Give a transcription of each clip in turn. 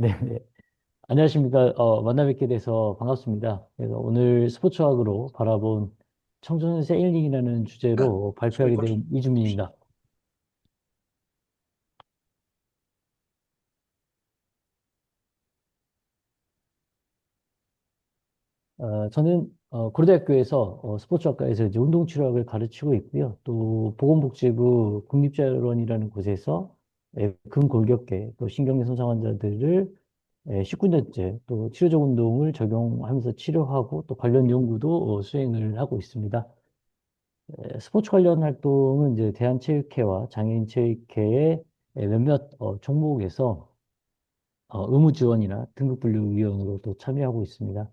네, 네. 안녕하십니까. 만나 뵙게 돼서 반갑습니다. 그래서 오늘 스포츠학으로 바라본 청소년 세일링이라는 주제로 발표하게 된 이준민입니다. 저는 고려대학교에서 스포츠학과에서 이제 운동치료학을 가르치고 있고요. 또 보건복지부 국립자원이라는 곳에서 근골격계 또 신경계 손상 환자들을 19년째 또 치료적 운동을 적용하면서 치료하고 또 관련 연구도 수행을 하고 있습니다. 스포츠 관련 활동은 이제 대한체육회와 장애인체육회의 몇몇 종목에서 의무 지원이나 등급분류위원으로 또 참여하고 있습니다.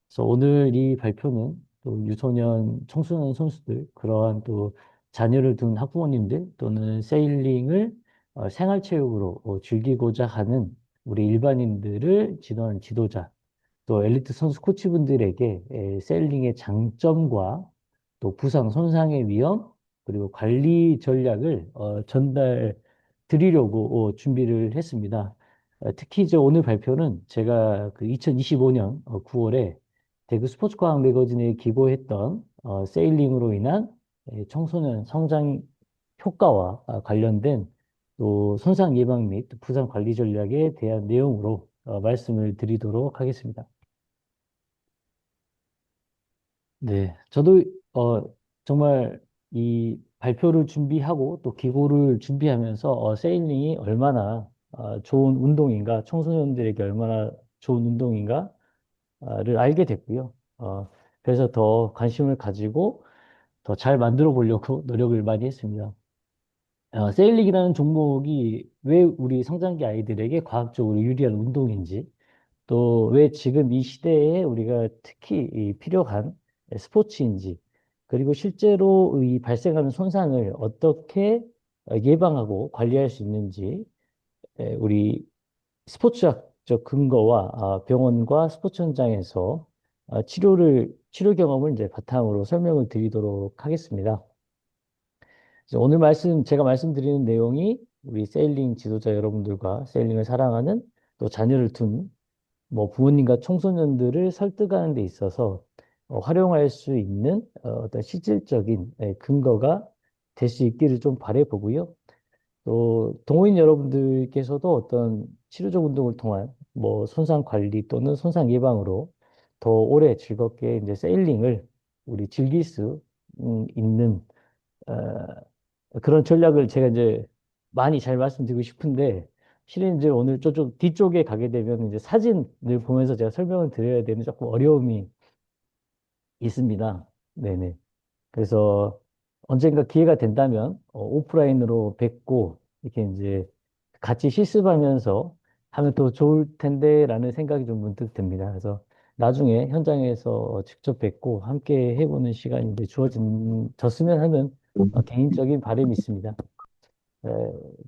그래서 오늘 이 발표는 또 유소년, 청소년 선수들, 그러한 또 자녀를 둔 학부모님들 또는 세일링을 생활체육으로 즐기고자 하는 우리 일반인들을 지도하는 지도자, 또 엘리트 선수 코치분들에게 세일링의 장점과 또 부상, 손상의 위험, 그리고 관리 전략을 전달 드리려고 준비를 했습니다. 특히 이제 오늘 발표는 제가 그 2025년 9월에 대구 스포츠과학 매거진에 기고했던 세일링으로 인한 청소년 성장 효과와 관련된 또 손상 예방 및 부상 관리 전략에 대한 내용으로 말씀을 드리도록 하겠습니다. 네, 저도 어, 정말 이 발표를 준비하고 또 기고를 준비하면서 세일링이 얼마나 좋은 운동인가, 청소년들에게 얼마나 좋은 운동인가를 알게 됐고요. 그래서 더 관심을 가지고 더 잘 만들어 보려고 노력을 많이 했습니다. 세일링이라는 종목이 왜 우리 성장기 아이들에게 과학적으로 유리한 운동인지, 또 왜 지금 이 시대에 우리가 특히 이 필요한 스포츠인지, 그리고 실제로 이 발생하는 손상을 어떻게 예방하고 관리할 수 있는지, 우리 스포츠학적 근거와 병원과 스포츠 현장에서 치료 경험을 이제 바탕으로 설명을 드리도록 하겠습니다. 그래서 오늘 제가 말씀드리는 내용이 우리 세일링 지도자 여러분들과 세일링을 사랑하는 또 자녀를 둔 뭐 부모님과 청소년들을 설득하는 데 있어서 활용할 수 있는 어떤 실질적인 근거가 될 수 있기를 좀 바래 보고요. 또 동호인 여러분들께서도 어떤 치료적 운동을 통한 뭐 손상 관리 또는 손상 예방으로 더 오래 즐겁게 이제 세일링을 우리 즐길 수 있는 어, 그런 전략을 제가 이제 많이 잘 말씀드리고 싶은데, 실은 이제 오늘 저쪽 뒤쪽에 가게 되면 이제 사진을 보면서 제가 설명을 드려야 되는 조금 어려움이 있습니다. 네네. 그래서 언젠가 기회가 된다면 오프라인으로 뵙고 이렇게 이제 같이 실습하면서 하면 더 좋을 텐데라는 생각이 좀 문득 듭니다. 그래서 나중에 현장에서 직접 뵙고 함께 해보는 시간이 이제 졌으면 하는 개인적인 바람이 있습니다. 에,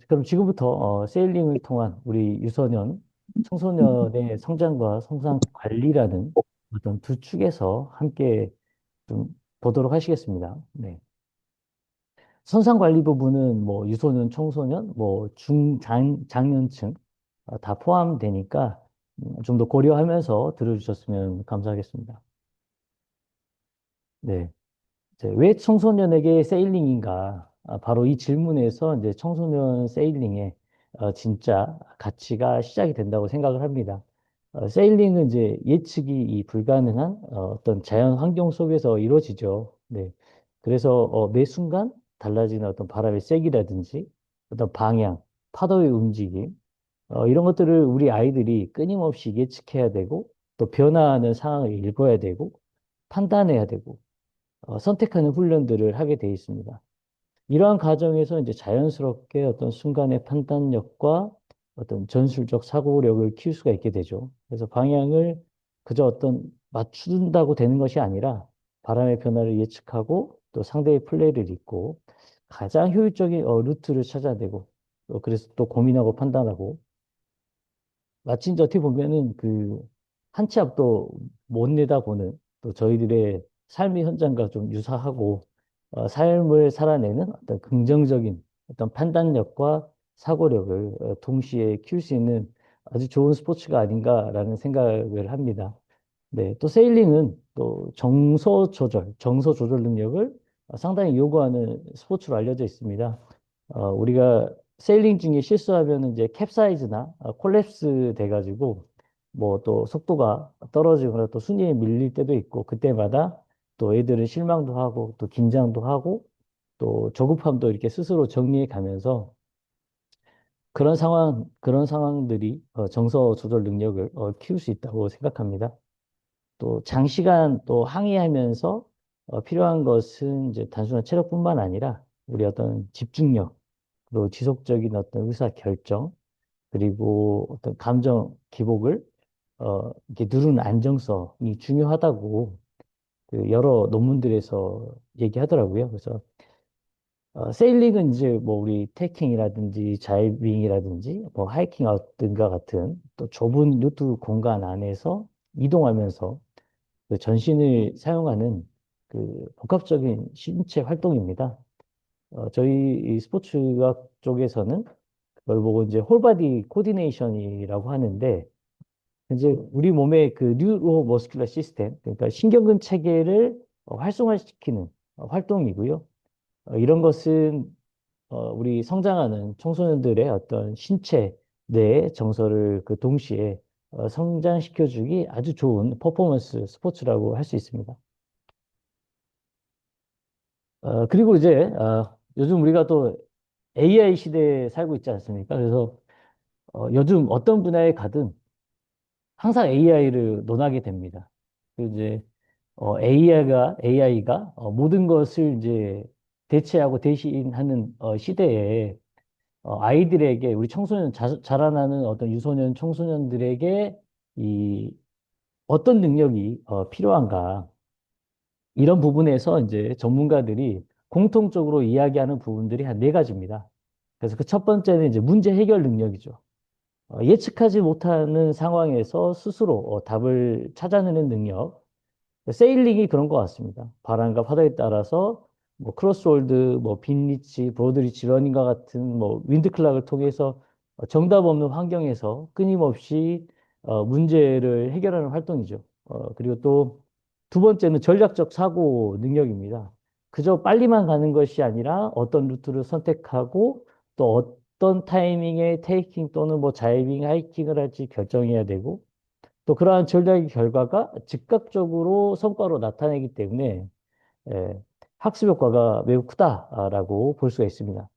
그럼 지금부터 세일링을 통한 우리 유소년, 청소년의 성장과 성장 관리라는 어떤 두 축에서 함께 좀 보도록 하시겠습니다. 네. 선상 관리 부분은 뭐 유소년, 청소년, 뭐 장년층 다 포함되니까 좀 더 고려하면서 들어주셨으면 감사하겠습니다. 네. 이제 왜 청소년에게 세일링인가? 바로 이 질문에서 이제 청소년 세일링의 진짜 가치가 시작이 된다고 생각을 합니다. 세일링은 이제 예측이 이 불가능한 어떤 자연 환경 속에서 이루어지죠. 네. 그래서 매 순간 달라지는 어떤 바람의 세기라든지 어떤 방향, 파도의 움직임, 이런 것들을 우리 아이들이 끊임없이 예측해야 되고 또 변화하는 상황을 읽어야 되고 판단해야 되고 선택하는 훈련들을 하게 돼 있습니다. 이러한 과정에서 이제 자연스럽게 어떤 순간의 판단력과 어떤 전술적 사고력을 키울 수가 있게 되죠. 그래서 방향을 그저 어떤 맞춘다고 되는 것이 아니라 바람의 변화를 예측하고 또 상대의 플레이를 읽고 가장 효율적인 루트를 찾아내고 그래서 또 고민하고 판단하고 마치 이제 어떻게 보면은 그 한 치 앞도 못 내다보는 또 저희들의 삶의 현장과 좀 유사하고 삶을 살아내는 어떤 긍정적인 어떤 판단력과 사고력을 동시에 키울 수 있는 아주 좋은 스포츠가 아닌가라는 생각을 합니다. 네, 또 세일링은 또 정서 조절 능력을 상당히 요구하는 스포츠로 알려져 있습니다. 우리가 세일링 중에 실수하면 이제 캡사이즈나 콜랩스 돼가지고 뭐 또 속도가 떨어지거나 또 순위에 밀릴 때도 있고 그때마다 또 애들은 실망도 하고 또 긴장도 하고 또 조급함도 이렇게 스스로 정리해 가면서 그런 상황들이 정서 조절 능력을 키울 수 있다고 생각합니다. 또 장시간 또 항의하면서 필요한 것은 이제 단순한 체력뿐만 아니라 우리 어떤 집중력, 또 지속적인 어떤 의사 결정, 그리고 어떤 감정 기복을 이렇게 누르는 안정성이 중요하다고 그 여러 논문들에서 얘기하더라고요. 그래서 세일링은 이제 뭐 우리 태킹이라든지 자이빙이라든지 뭐 하이킹 등과 같은 또 좁은 루트 공간 안에서 이동하면서 그 전신을 사용하는 그 복합적인 신체 활동입니다. 저희 이 스포츠학 쪽에서는 그걸 보고 이제 홀바디 코디네이션이라고 하는데 이제 우리 몸의 그 뉴로머스큘러 시스템, 그러니까 신경근 체계를 활성화시키는 활동이고요. 이런 것은 우리 성장하는 청소년들의 어떤 신체 내 정서를 그 동시에 성장시켜주기 아주 좋은 퍼포먼스 스포츠라고 할 수 있습니다. 그리고 이제 요즘 우리가 또 AI 시대에 살고 있지 않습니까? 그래서 요즘 어떤 분야에 가든 항상 AI를 논하게 됩니다. 그 이제 AI가 모든 것을 이제 대체하고 대신하는 시대에 아이들에게 우리 자라나는 어떤 유소년 청소년들에게 이 어떤 능력이 필요한가 이런 부분에서 이제 전문가들이 공통적으로 이야기하는 부분들이 한 네 가지입니다. 그래서 그 첫 번째는 이제 문제 해결 능력이죠. 예측하지 못하는 상황에서 스스로 답을 찾아내는 능력. 세일링이 그런 것 같습니다. 바람과 파도에 따라서 뭐 크로스홀드, 뭐 빈리치, 브로드리치 러닝과 같은 뭐 윈드클락을 통해서 정답 없는 환경에서 끊임없이 문제를 해결하는 활동이죠. 그리고 또 두 번째는 전략적 사고 능력입니다. 그저 빨리만 가는 것이 아니라 어떤 루트를 선택하고 또 어떤 타이밍에 테이킹 또는 뭐 자이빙, 하이킹을 할지 결정해야 되고 또 그러한 전략의 결과가 즉각적으로 성과로 나타내기 때문에 예, 학습 효과가 매우 크다라고 볼 수가 있습니다.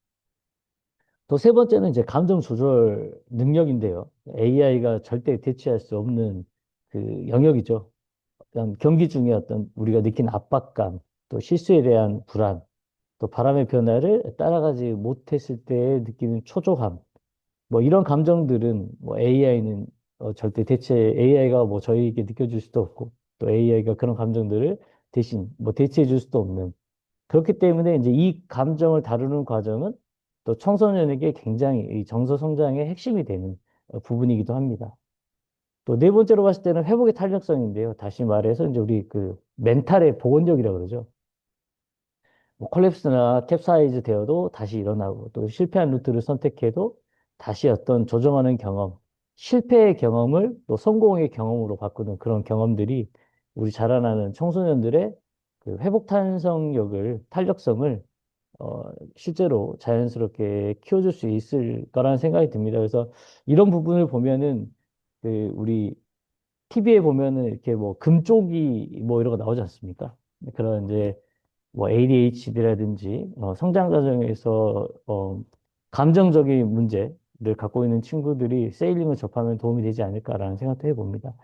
또 세 번째는 이제 감정 조절 능력인데요. AI가 절대 대체할 수 없는 그 영역이죠. 어떤 경기 중에 어떤 우리가 느낀 압박감, 또 실수에 대한 불안, 또 바람의 변화를 따라가지 못했을 때 느끼는 초조함, 뭐 이런 감정들은 뭐 AI는 절대 AI가 뭐 저희에게 느껴줄 수도 없고 또 AI가 그런 감정들을 대신 뭐 대체해 줄 수도 없는 그렇기 때문에 이제 이 감정을 다루는 과정은 또 청소년에게 굉장히 이 정서 성장의 핵심이 되는 부분이기도 합니다. 또 네 번째로 봤을 때는 회복의 탄력성인데요. 다시 말해서 이제 우리 그 멘탈의 복원력이라고 그러죠. 뭐 콜랩스나 캡사이즈 되어도 다시 일어나고 또 실패한 루트를 선택해도 다시 어떤 조정하는 경험, 실패의 경험을 또 성공의 경험으로 바꾸는 그런 경험들이 우리 자라나는 청소년들의 그 회복 탄력성을 어, 실제로 자연스럽게 키워줄 수 있을 거라는 생각이 듭니다. 그래서 이런 부분을 보면은 그 우리 TV에 보면은 이렇게 뭐 금쪽이 뭐 이런 거 나오지 않습니까? 그런 이제 뭐 ADHD라든지 성장 과정에서 감정적인 문제를 갖고 있는 친구들이 세일링을 접하면 도움이 되지 않을까라는 생각도 해봅니다.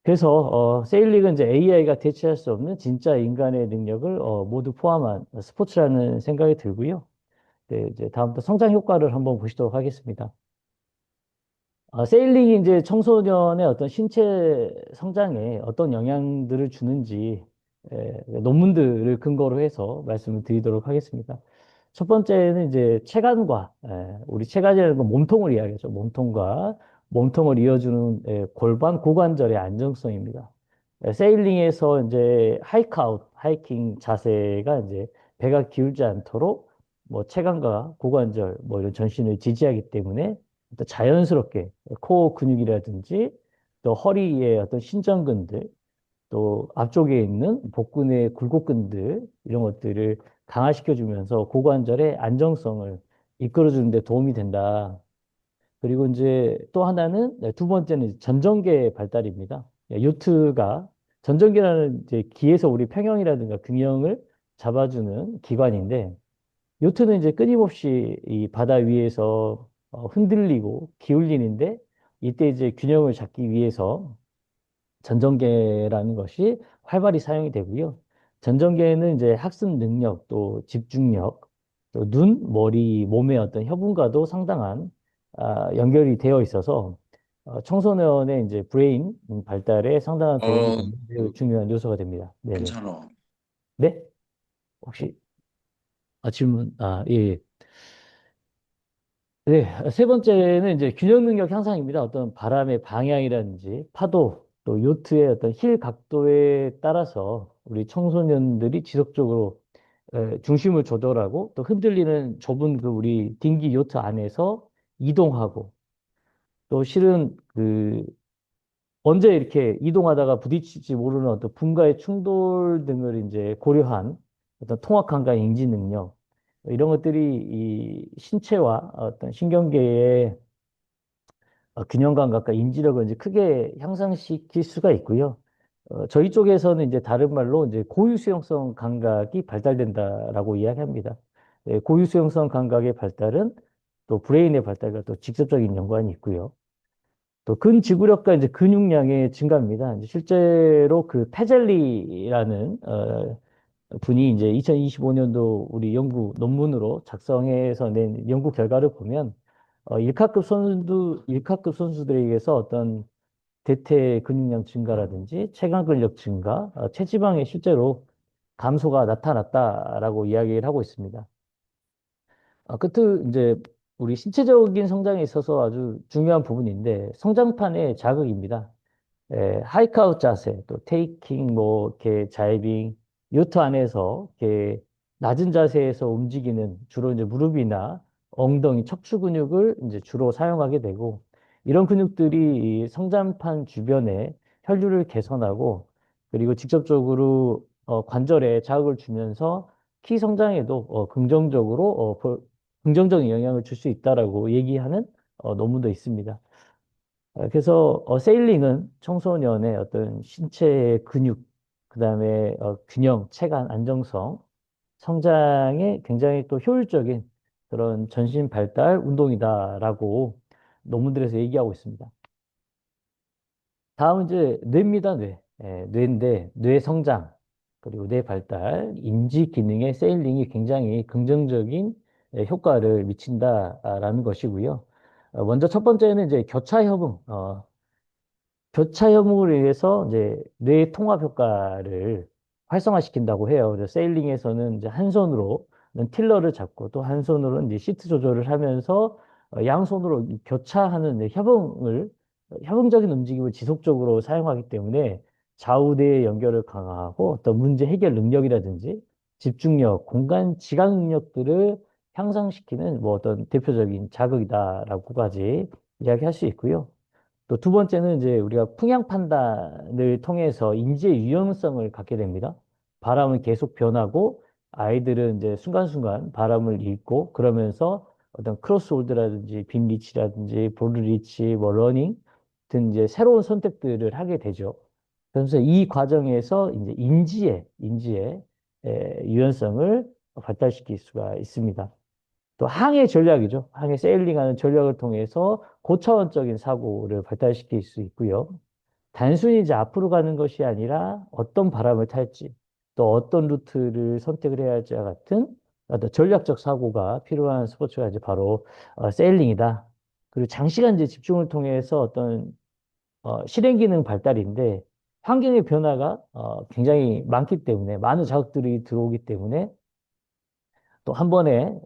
그래서 세일링은 이제 AI가 대체할 수 없는 진짜 인간의 능력을 모두 포함한 스포츠라는 생각이 들고요. 네, 이제 다음부터 성장 효과를 한번 보시도록 하겠습니다. 세일링이 이제 청소년의 어떤 신체 성장에 어떤 영향들을 주는지 논문들을 근거로 해서 말씀을 드리도록 하겠습니다. 첫 번째는 이제 체관과 우리 체관이라는 건 몸통을 이야기하죠. 몸통을 이어주는 골반 고관절의 안정성입니다. 세일링에서 이제 하이킹 자세가 이제 배가 기울지 않도록 뭐 체관과 고관절 뭐 이런 전신을 지지하기 때문에 또 자연스럽게 코어 근육이라든지 또 허리의 어떤 신전근들 또 앞쪽에 있는 복근의 굴곡근들 이런 것들을 강화시켜주면서 고관절의 안정성을 이끌어주는 데 도움이 된다. 그리고 이제 또 하나는 두 번째는 전정계 발달입니다. 요트가 전정계라는 이제 기에서 우리 평형이라든가 균형을 잡아주는 기관인데 요트는 이제 끊임없이 이 바다 위에서 흔들리고 기울리는데 이때 이제 균형을 잡기 위해서 전정계라는 것이 활발히 사용이 되고요. 전정계는 이제 학습 능력, 또 집중력, 또 눈, 머리, 몸의 어떤 협음과도 상당한 연결이 되어 있어서 청소년의 이제 브레인 발달에 상당한 도움이 어, 되는 매우 중요한 요소가 됩니다. 네네. 괜찮아. 네? 혹시 질문 예. 예. 네, 세 번째는 이제 균형 능력 향상입니다. 어떤 바람의 방향이라든지 파도, 또 요트의 어떤 힐 각도에 따라서 우리 청소년들이 지속적으로 중심을 조절하고 또 흔들리는 좁은 그 우리 딩기 요트 안에서 이동하고 또 실은 그 언제 이렇게 이동하다가 부딪힐지 모르는 어떤 분과의 충돌 등을 이제 고려한 어떤 통합감과 인지 능력 이런 것들이 이 신체와 어떤 신경계의 균형 감각과 인지력을 이제 크게 향상시킬 수가 있고요. 저희 쪽에서는 이제 다른 말로 이제 고유 수용성 감각이 발달된다라고 이야기합니다. 고유 수용성 감각의 발달은 또 브레인의 발달과 또 직접적인 연관이 있고요. 또 근지구력과 이제 근육량의 증가입니다. 이제 실제로 그 페젤리라는 분이 이제 2025년도 우리 연구 논문으로 작성해서 낸 연구 결과를 보면 일카급 선수들에게서 어떤 대퇴 근육량 증가라든지 체감 근력 증가, 체지방에 실제로 감소가 나타났다라고 이야기를 하고 있습니다. 끝으로 이제 우리 신체적인 성장에 있어서 아주 중요한 부분인데 성장판의 자극입니다. 하이크아웃 자세, 또 테이킹, 뭐, 이렇게 자이빙, 요트 안에서 이렇게 낮은 자세에서 움직이는 주로 이제 무릎이나 엉덩이, 척추 근육을 이제 주로 사용하게 되고, 이런 근육들이 이 성장판 주변에 혈류를 개선하고, 그리고 직접적으로 관절에 자극을 주면서 키 성장에도 긍정적으로, 긍정적인 영향을 줄 수 있다라고 얘기하는 논문도 있습니다. 그래서 세일링은 청소년의 어떤 신체의 근육, 그다음에 균형, 체간, 안정성, 성장에 굉장히 또 효율적인 그런 전신 발달 운동이다라고 논문들에서 얘기하고 있습니다. 다음은 이제 뇌입니다, 뇌. 뇌인데 뇌 성장, 그리고 뇌 발달, 인지 기능의 세일링이 굉장히 긍정적인 효과를 미친다라는 것이고요. 먼저 첫 번째는 이제 교차 협응, 교차 협응으로 인해서 이제 뇌 통합 효과를 활성화시킨다고 해요. 그래서 세일링에서는 이제 한 손으로는 틸러를 잡고 또 한 손으로는 이제 시트 조절을 하면서 양손으로 이 교차하는 협응적인 움직임을 지속적으로 사용하기 때문에 좌우대의 연결을 강화하고 어떤 문제 해결 능력이라든지 집중력, 공간 지각 능력들을 향상시키는 뭐 어떤 대표적인 자극이다라고까지 이야기할 수 있고요. 또 두 번째는 이제 우리가 풍향 판단을 통해서 인지의 유연성을 갖게 됩니다. 바람은 계속 변하고 아이들은 이제 순간순간 바람을 읽고 그러면서 어떤 크로스홀드라든지 빈 리치라든지 볼 리치, 뭐 러닝 등 이제 새로운 선택들을 하게 되죠. 그래서 이 과정에서 이제 인지의 유연성을 발달시킬 수가 있습니다. 또 항해 전략이죠. 항해 세일링하는 전략을 통해서 고차원적인 사고를 발달시킬 수 있고요. 단순히 이제 앞으로 가는 것이 아니라 어떤 바람을 탈지, 또 어떤 루트를 선택을 해야 할지와 같은 어떤 전략적 사고가 필요한 스포츠가 이제 바로 세일링이다. 그리고 장시간 이제 집중을 통해서 어떤 실행 기능 발달인데 환경의 변화가 굉장히 많기 때문에 많은 자극들이 들어오기 때문에 또 한 번에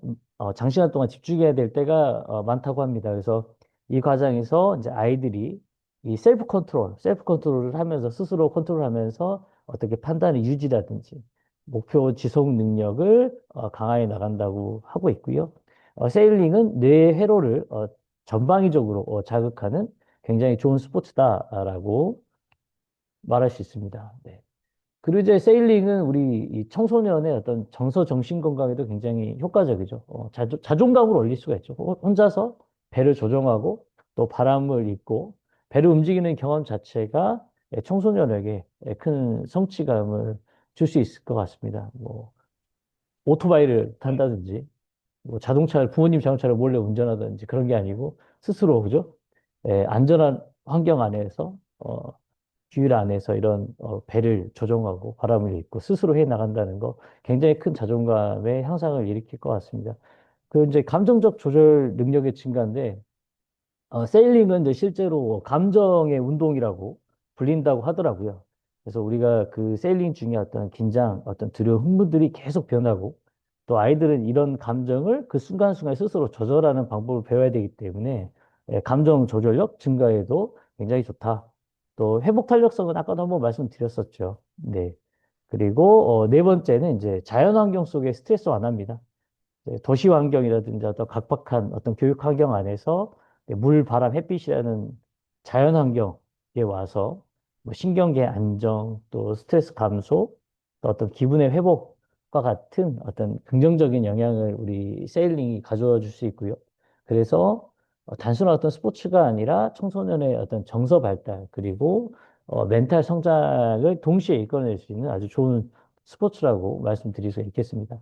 장시간 동안 집중해야 될 때가 많다고 합니다. 그래서 이 과정에서 이제 아이들이 이 셀프 컨트롤을 하면서 스스로 컨트롤하면서 어떻게 판단의 유지라든지 목표 지속 능력을 강화해 나간다고 하고 있고요. 세일링은 뇌 회로를 전방위적으로 자극하는 굉장히 좋은 스포츠다라고 말할 수 있습니다. 네. 그리고 이제 세일링은 우리 이 청소년의 어떤 정서 정신 건강에도 굉장히 효과적이죠. 자존감을 올릴 수가 있죠. 혼자서 배를 조정하고 또 바람을 입고 배를 움직이는 경험 자체가 청소년에게 큰 성취감을 줄 수 있을 것 같습니다. 뭐 오토바이를 탄다든지 뭐 자동차를 부모님 자동차를 몰래 운전하든지 그런 게 아니고 스스로 그죠? 안전한 환경 안에서 규율 안에서 이런 배를 조종하고 바람을 입고 스스로 해 나간다는 거 굉장히 큰 자존감의 향상을 일으킬 것 같습니다. 그 이제 감정적 조절 능력의 증가인데 세일링은 이제 실제로 감정의 운동이라고 불린다고 하더라고요. 그래서 우리가 그 세일링 중에 어떤 긴장, 어떤 두려움, 흥분들이 계속 변하고 또 아이들은 이런 감정을 그 순간순간 스스로 조절하는 방법을 배워야 되기 때문에 감정 조절력 증가에도 굉장히 좋다. 또 회복 탄력성은 아까도 한번 말씀드렸었죠. 네. 그리고 네 번째는 이제 자연 환경 속의 스트레스 완화입니다. 도시 환경이라든지 어떤 각박한 어떤 교육 환경 안에서 물, 바람, 햇빛이라는 자연 환경에 와서 뭐 신경계 안정, 또 스트레스 감소, 또 어떤 기분의 회복과 같은 어떤 긍정적인 영향을 우리 세일링이 가져다 줄 수 있고요. 그래서 단순한 어떤 스포츠가 아니라 청소년의 어떤 정서 발달, 그리고 멘탈 성장을 동시에 이끌어낼 수 있는 아주 좋은 스포츠라고 말씀드릴 수 있겠습니다.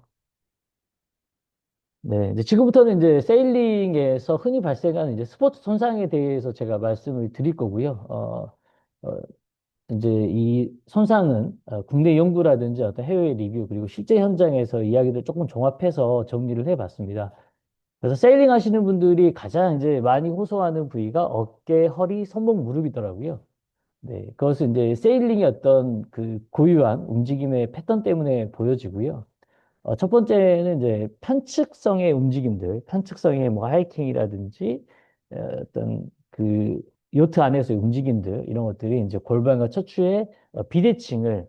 네, 이제 지금부터는 이제 세일링에서 흔히 발생하는 이제 스포츠 손상에 대해서 제가 말씀을 드릴 거고요. 어, 이제 이 손상은 국내 연구라든지 어떤 해외 리뷰 그리고 실제 현장에서 이야기를 조금 종합해서 정리를 해봤습니다. 그래서 세일링 하시는 분들이 가장 이제 많이 호소하는 부위가 어깨, 허리, 손목, 무릎이더라고요. 네, 그것은 이제 세일링의 어떤 그 고유한 움직임의 패턴 때문에 보여지고요. 첫 번째는 이제 편측성의 움직임들, 편측성의 뭐 하이킹이라든지 어떤 그 요트 안에서의 움직임들 이런 것들이 이제 골반과 척추의 비대칭을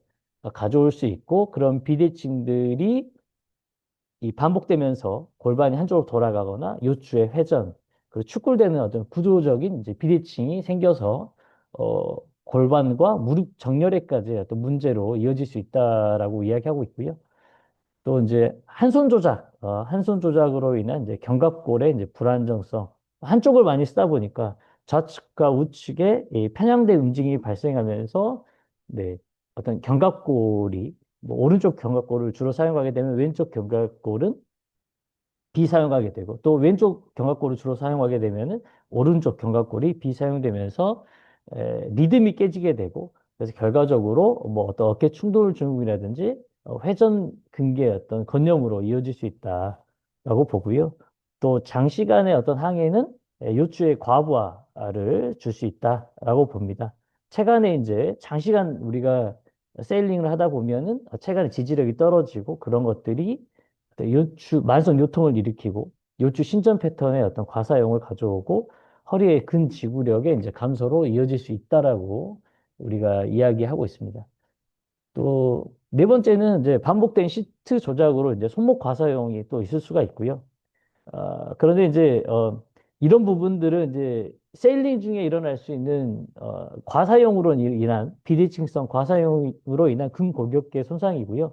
가져올 수 있고 그런 비대칭들이 이 반복되면서 골반이 한쪽으로 돌아가거나 요추의 회전, 그리고 축굴되는 어떤 구조적인 이제 비대칭이 생겨서 어, 골반과 무릎 정렬에까지 어떤 문제로 이어질 수 있다라고 이야기하고 있고요. 또 이제 한 손 조작으로 인한 이제 견갑골의 이제 불안정성, 한쪽을 많이 쓰다 보니까 좌측과 우측에 이 편향된 움직임이 발생하면서 네, 어떤 견갑골이 뭐 오른쪽 견갑골을 주로 사용하게 되면 왼쪽 견갑골은 비사용하게 되고 또 왼쪽 견갑골을 주로 사용하게 되면은 오른쪽 견갑골이 비사용되면서 리듬이 깨지게 되고 그래서 결과적으로 뭐 어떤 어깨 충돌 증후군이라든지 회전 근개의 어떤 건염으로 이어질 수 있다라고 보고요. 또 장시간의 어떤 항해는 요추의 과부하를 줄 수 있다라고 봅니다. 체간에 이제 장시간 우리가 세일링을 하다 보면은 체간의 지지력이 떨어지고 그런 것들이 만성 요통을 일으키고 요추 신전 패턴의 어떤 과사용을 가져오고 허리의 근지구력의 이제 감소로 이어질 수 있다라고 우리가 이야기하고 있습니다. 또 네 번째는 이제 반복된 시트 조작으로 이제 손목 과사용이 또 있을 수가 있고요. 그런데 이제 이런 부분들은 이제 세일링 중에 일어날 수 있는 과사용으로 인한 비대칭성 과사용으로 인한 근골격계 손상이고요.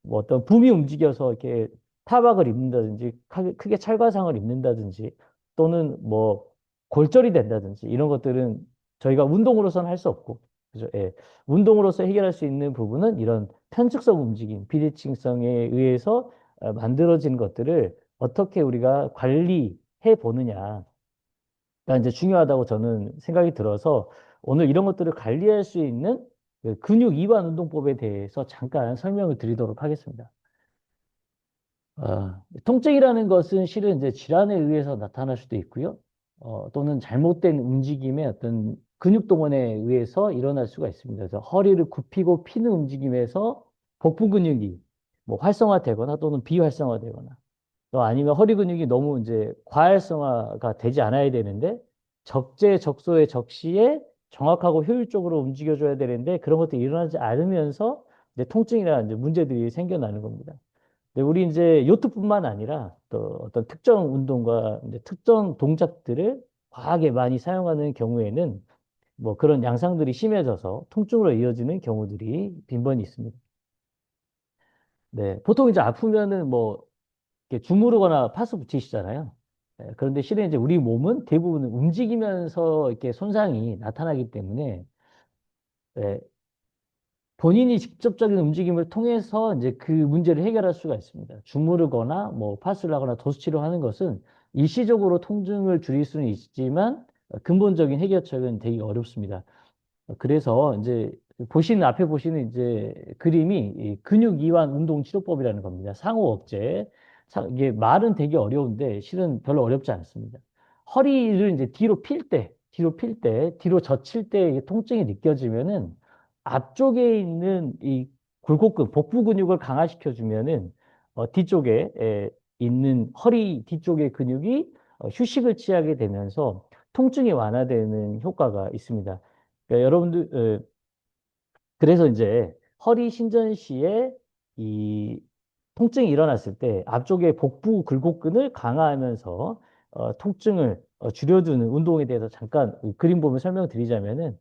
뭐 어떤 붐이 움직여서 이렇게 타박을 입는다든지 크게 찰과상을 입는다든지 또는 뭐 골절이 된다든지 이런 것들은 저희가 운동으로서는 할 수 없고 그죠? 예. 운동으로서 해결할 수 있는 부분은 이런 편측성 움직임, 비대칭성에 의해서 만들어진 것들을 어떻게 우리가 관리해 보느냐가 이제 중요하다고 저는 생각이 들어서 오늘 이런 것들을 관리할 수 있는 그 근육 이완 운동법에 대해서 잠깐 설명을 드리도록 하겠습니다. 통증이라는 것은 실은 이제 질환에 의해서 나타날 수도 있고요. 또는 잘못된 움직임의 어떤 근육 동원에 의해서 일어날 수가 있습니다. 그래서 허리를 굽히고 피는 움직임에서 복부 근육이 뭐 활성화되거나 또는 비활성화되거나 또 아니면 허리 근육이 너무 이제 과활성화가 되지 않아야 되는데 적재적소의 적시에 정확하고 효율적으로 움직여줘야 되는데 그런 것들이 일어나지 않으면서 이제 통증이나 이제 문제들이 생겨나는 겁니다. 네, 우리 이제 요트뿐만 아니라 또 어떤 특정 운동과 이제 특정 동작들을 과하게 많이 사용하는 경우에는 뭐 그런 양상들이 심해져서 통증으로 이어지는 경우들이 빈번히 있습니다. 네, 보통 이제 아프면은 뭐 이렇게 주무르거나 파스 붙이시잖아요. 그런데 실은 이제 우리 몸은 대부분 움직이면서 이렇게 손상이 나타나기 때문에 네, 본인이 직접적인 움직임을 통해서 이제 그 문제를 해결할 수가 있습니다. 주무르거나 뭐 파스를 하거나 도수치료 하는 것은 일시적으로 통증을 줄일 수는 있지만 근본적인 해결책은 되게 어렵습니다. 그래서 이제 앞에 보시는 이제 그림이 이 근육 이완 운동 치료법이라는 겁니다. 상호 억제. 이게 말은 되게 어려운데 실은 별로 어렵지 않습니다. 허리를 이제 뒤로 젖힐 때 통증이 느껴지면은 앞쪽에 있는 이 굴곡근, 복부 근육을 강화시켜 주면은 뒤쪽에 있는 허리 뒤쪽의 근육이 휴식을 취하게 되면서 통증이 완화되는 효과가 있습니다. 그러니까 여러분들 그래서 이제 허리 신전 시에 이 통증이 일어났을 때 앞쪽에 복부 굴곡근을 강화하면서 통증을 줄여주는 운동에 대해서 잠깐 그림 보면 설명드리자면은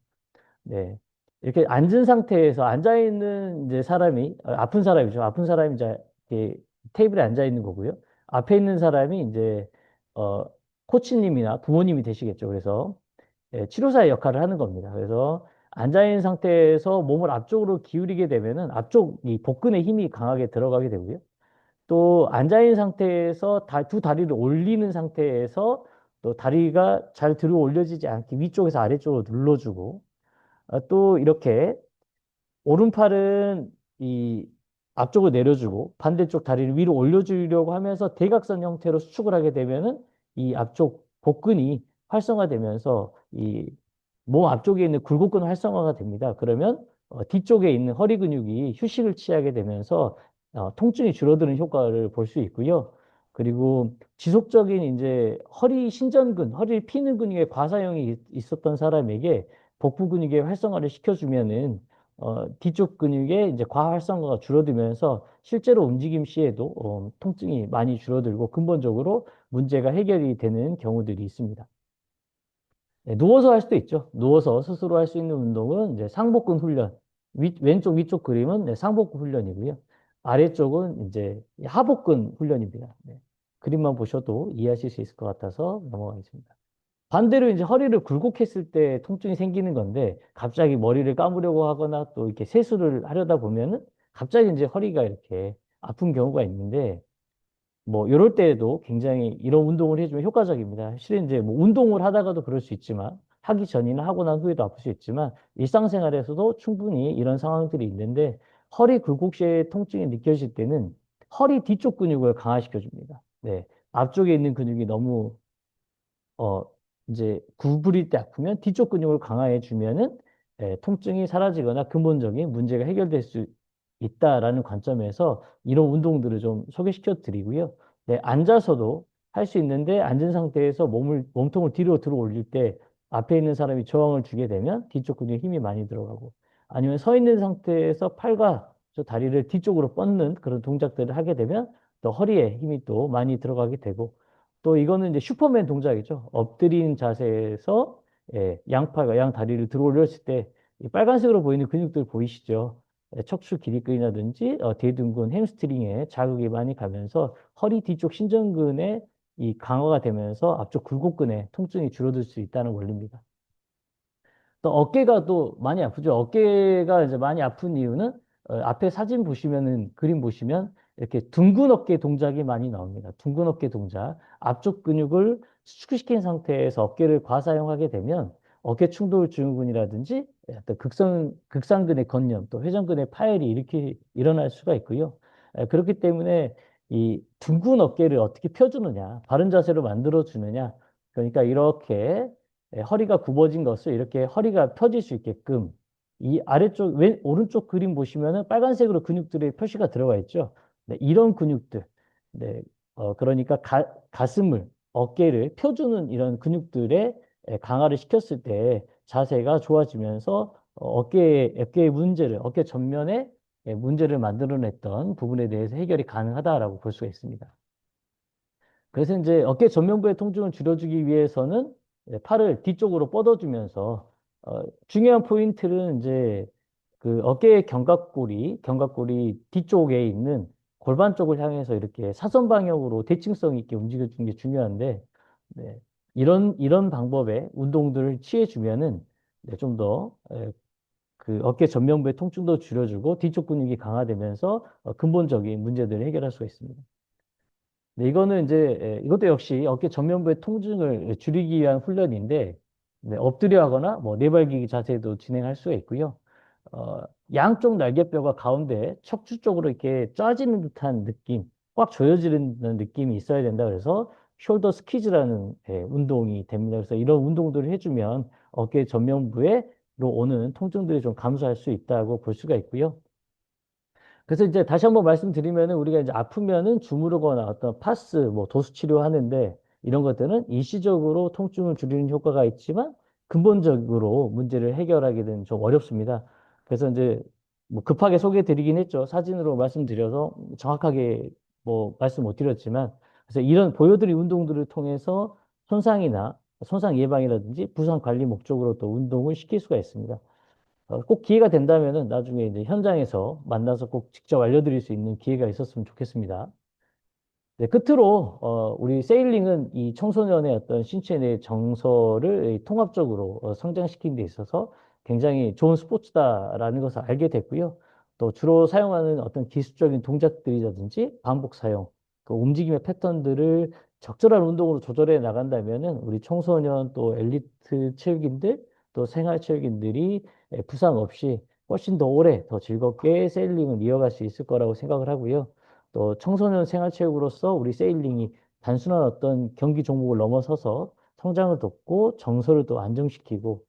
네. 이렇게 앉은 상태에서 앉아 있는 이제 사람이 아픈 사람이죠. 아픈 사람이 이제 이렇게 테이블에 앉아 있는 거고요. 앞에 있는 사람이 이제 어 코치님이나 부모님이 되시겠죠. 그래서 치료사의 역할을 하는 겁니다. 그래서 앉아있는 상태에서 몸을 앞쪽으로 기울이게 되면은 앞쪽 이 복근에 힘이 강하게 들어가게 되고요. 또 앉아있는 상태에서 두 다리를 올리는 상태에서 또 다리가 잘 들어 올려지지 않게 위쪽에서 아래쪽으로 눌러주고 또 이렇게 오른팔은 이 앞쪽으로 내려주고 반대쪽 다리를 위로 올려주려고 하면서 대각선 형태로 수축을 하게 되면은 이 앞쪽 복근이 활성화되면서 이 몸 앞쪽에 있는 굴곡근 활성화가 됩니다. 그러면 뒤쪽에 있는 허리 근육이 휴식을 취하게 되면서 통증이 줄어드는 효과를 볼 수 있고요. 그리고 지속적인 이제 허리를 피는 근육에 과사용이 있었던 사람에게 복부 근육의 활성화를 시켜주면은 뒤쪽 근육의 이제 과활성화가 줄어들면서 실제로 움직임 시에도 통증이 많이 줄어들고 근본적으로 문제가 해결이 되는 경우들이 있습니다. 네, 누워서 할 수도 있죠. 누워서 스스로 할 수 있는 운동은 이제 상복근 훈련. 왼쪽 위쪽 그림은 네, 상복근 훈련이고요. 아래쪽은 이제 하복근 훈련입니다. 네. 그림만 보셔도 이해하실 수 있을 것 같아서 넘어가겠습니다. 반대로 이제 허리를 굴곡했을 때 통증이 생기는 건데 갑자기 머리를 감으려고 하거나 또 이렇게 세수를 하려다 보면은 갑자기 이제 허리가 이렇게 아픈 경우가 있는데 뭐 이럴 때에도 굉장히 이런 운동을 해주면 효과적입니다. 실은 이제 뭐 운동을 하다가도 그럴 수 있지만 하기 전이나 하고 난 후에도 아플 수 있지만 일상생활에서도 충분히 이런 상황들이 있는데 허리 굴곡시에 통증이 느껴질 때는 허리 뒤쪽 근육을 강화시켜 줍니다. 네. 앞쪽에 있는 근육이 너무 어, 이제 구부릴 때 아프면 뒤쪽 근육을 강화해 주면은 통증이 사라지거나 근본적인 문제가 해결될 수 있다라는 관점에서 이런 운동들을 좀 소개시켜 드리고요. 네, 앉아서도 할 수 있는데 앉은 상태에서 몸통을 뒤로 들어 올릴 때 앞에 있는 사람이 저항을 주게 되면 뒤쪽 근육에 힘이 많이 들어가고 아니면 서 있는 상태에서 팔과 저 다리를 뒤쪽으로 뻗는 그런 동작들을 하게 되면 또 허리에 힘이 또 많이 들어가게 되고 또 이거는 이제 슈퍼맨 동작이죠. 엎드린 자세에서 양팔과 양 다리를 들어 올렸을 때 이 빨간색으로 보이는 근육들 보이시죠? 척추 기립근이라든지 대둔근, 햄스트링에 자극이 많이 가면서 허리 뒤쪽 신전근에 이 강화가 되면서 앞쪽 굴곡근에 통증이 줄어들 수 있다는 원리입니다. 또 어깨가 또 많이 아프죠. 어깨가 이제 많이 아픈 이유는 앞에 사진 보시면은 그림 보시면 이렇게 둥근 어깨 동작이 많이 나옵니다. 둥근 어깨 동작. 앞쪽 근육을 수축시킨 상태에서 어깨를 과사용하게 되면 어깨 충돌 증후군이라든지 어떤 극상근의 건염, 또 회전근의 파열이 이렇게 일어날 수가 있고요. 그렇기 때문에 이 둥근 어깨를 어떻게 펴주느냐, 바른 자세로 만들어 주느냐. 그러니까 이렇게 허리가 굽어진 것을 이렇게 허리가 펴질 수 있게끔 이 아래쪽 오른쪽 그림 보시면은 빨간색으로 근육들의 표시가 들어가 있죠. 네, 이런 근육들. 네, 그러니까 가슴을 어깨를 펴주는 이런 근육들의 강화를 시켰을 때 자세가 좋아지면서 어깨의 문제를 어깨 전면에 문제를 만들어냈던 부분에 대해서 해결이 가능하다라고 볼 수가 있습니다. 그래서 이제 어깨 전면부의 통증을 줄여주기 위해서는 팔을 뒤쪽으로 뻗어주면서 중요한 포인트는 이제 그 어깨의 견갑골이 뒤쪽에 있는 골반 쪽을 향해서 이렇게 사선 방향으로 대칭성 있게 움직여주는 게 중요한데, 네, 이런 방법의 운동들을 취해주면은 네, 좀더 그 어깨 전면부의 통증도 줄여주고 뒤쪽 근육이 강화되면서 근본적인 문제들을 해결할 수가 있습니다. 네, 이거는 이제 이것도 역시 어깨 전면부의 통증을 줄이기 위한 훈련인데 네, 엎드려 하거나 뭐 네발기기 자세도 진행할 수가 있고요. 어, 양쪽 날개뼈가 가운데 척추 쪽으로 이렇게 짜지는 듯한 느낌, 꽉 조여지는 느낌이 있어야 된다 그래서 숄더 스퀴즈라는 운동이 됩니다. 그래서 이런 운동들을 해주면 어깨 전면부에로 오는 통증들이 좀 감소할 수 있다고 볼 수가 있고요. 그래서 이제 다시 한번 말씀드리면은 우리가 이제 아프면은 주무르거나 어떤 파스, 뭐 도수 치료하는데 이런 것들은 일시적으로 통증을 줄이는 효과가 있지만 근본적으로 문제를 해결하게 되는 좀 어렵습니다. 그래서 이제 뭐 급하게 소개해 드리긴 했죠. 사진으로 말씀드려서 정확하게 뭐 말씀 못 드렸지만 그래서 이런 보여드린 운동들을 통해서 손상이나 손상 예방이라든지 부상 관리 목적으로 또 운동을 시킬 수가 있습니다. 꼭 기회가 된다면은 나중에 이제 현장에서 만나서 꼭 직접 알려드릴 수 있는 기회가 있었으면 좋겠습니다. 네, 끝으로 우리 세일링은 이 청소년의 어떤 신체 내 정서를 이 통합적으로 성장시키는 데 있어서 굉장히 좋은 스포츠다라는 것을 알게 됐고요. 또 주로 사용하는 어떤 기술적인 동작들이라든지 반복 사용, 그 움직임의 패턴들을 적절한 운동으로 조절해 나간다면은 우리 청소년 또 엘리트 체육인들 또 생활 체육인들이 부상 없이 훨씬 더 오래 더 즐겁게 세일링을 이어갈 수 있을 거라고 생각을 하고요. 또 청소년 생활체육으로서 우리 세일링이 단순한 어떤 경기 종목을 넘어서서 성장을 돕고 정서를 또 안정시키고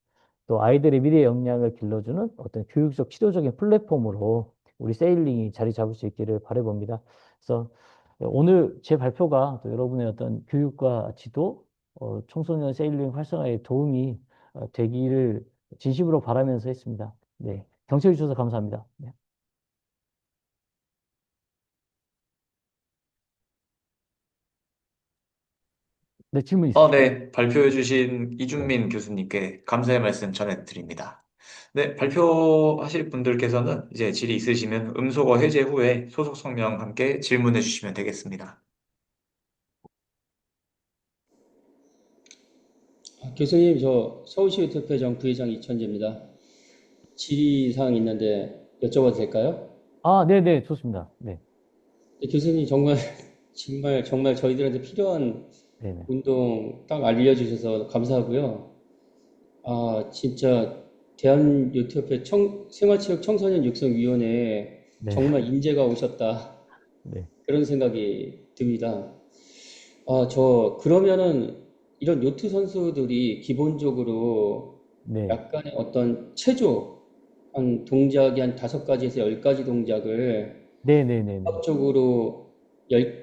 또 아이들의 미래 역량을 길러주는 어떤 교육적 치료적인 플랫폼으로 우리 세일링이 자리 잡을 수 있기를 바라봅니다. 그래서 오늘 제 발표가 또 여러분의 어떤 교육과 지도, 청소년 세일링 활성화에 도움이 되기를 진심으로 바라면서 했습니다. 네. 경청해 주셔서 감사합니다. 네. 네, 질문 있으실까요? 네, 발표해주신 네. 이준민 교수님께 감사의 말씀 전해드립니다. 네, 발표하실 분들께서는 이제 질의 있으시면 음소거 해제 후에 소속 성명 함께 질문해 주시면 되겠습니다. 교수님, 저 서울시의협회장 부회장 이천재입니다. 질의사항 있는데 여쭤봐도 될까요? 아, 네네, 좋습니다. 네, 네, 교수님 정말 정말 저희들한테 필요한 네네, 운동 딱 알려주셔서 감사하고요. 아, 진짜 대한요트협회 생활체육 청소년 육성위원회에 네, 정말 인재가 오셨다. 네, 그런 생각이 듭니다. 아, 저 그러면은 이런 요트 선수들이 기본적으로 네, 약간의 어떤 체조, 한 동작이 한 5가지에서 10가지 동작을 네네네네, 합적으로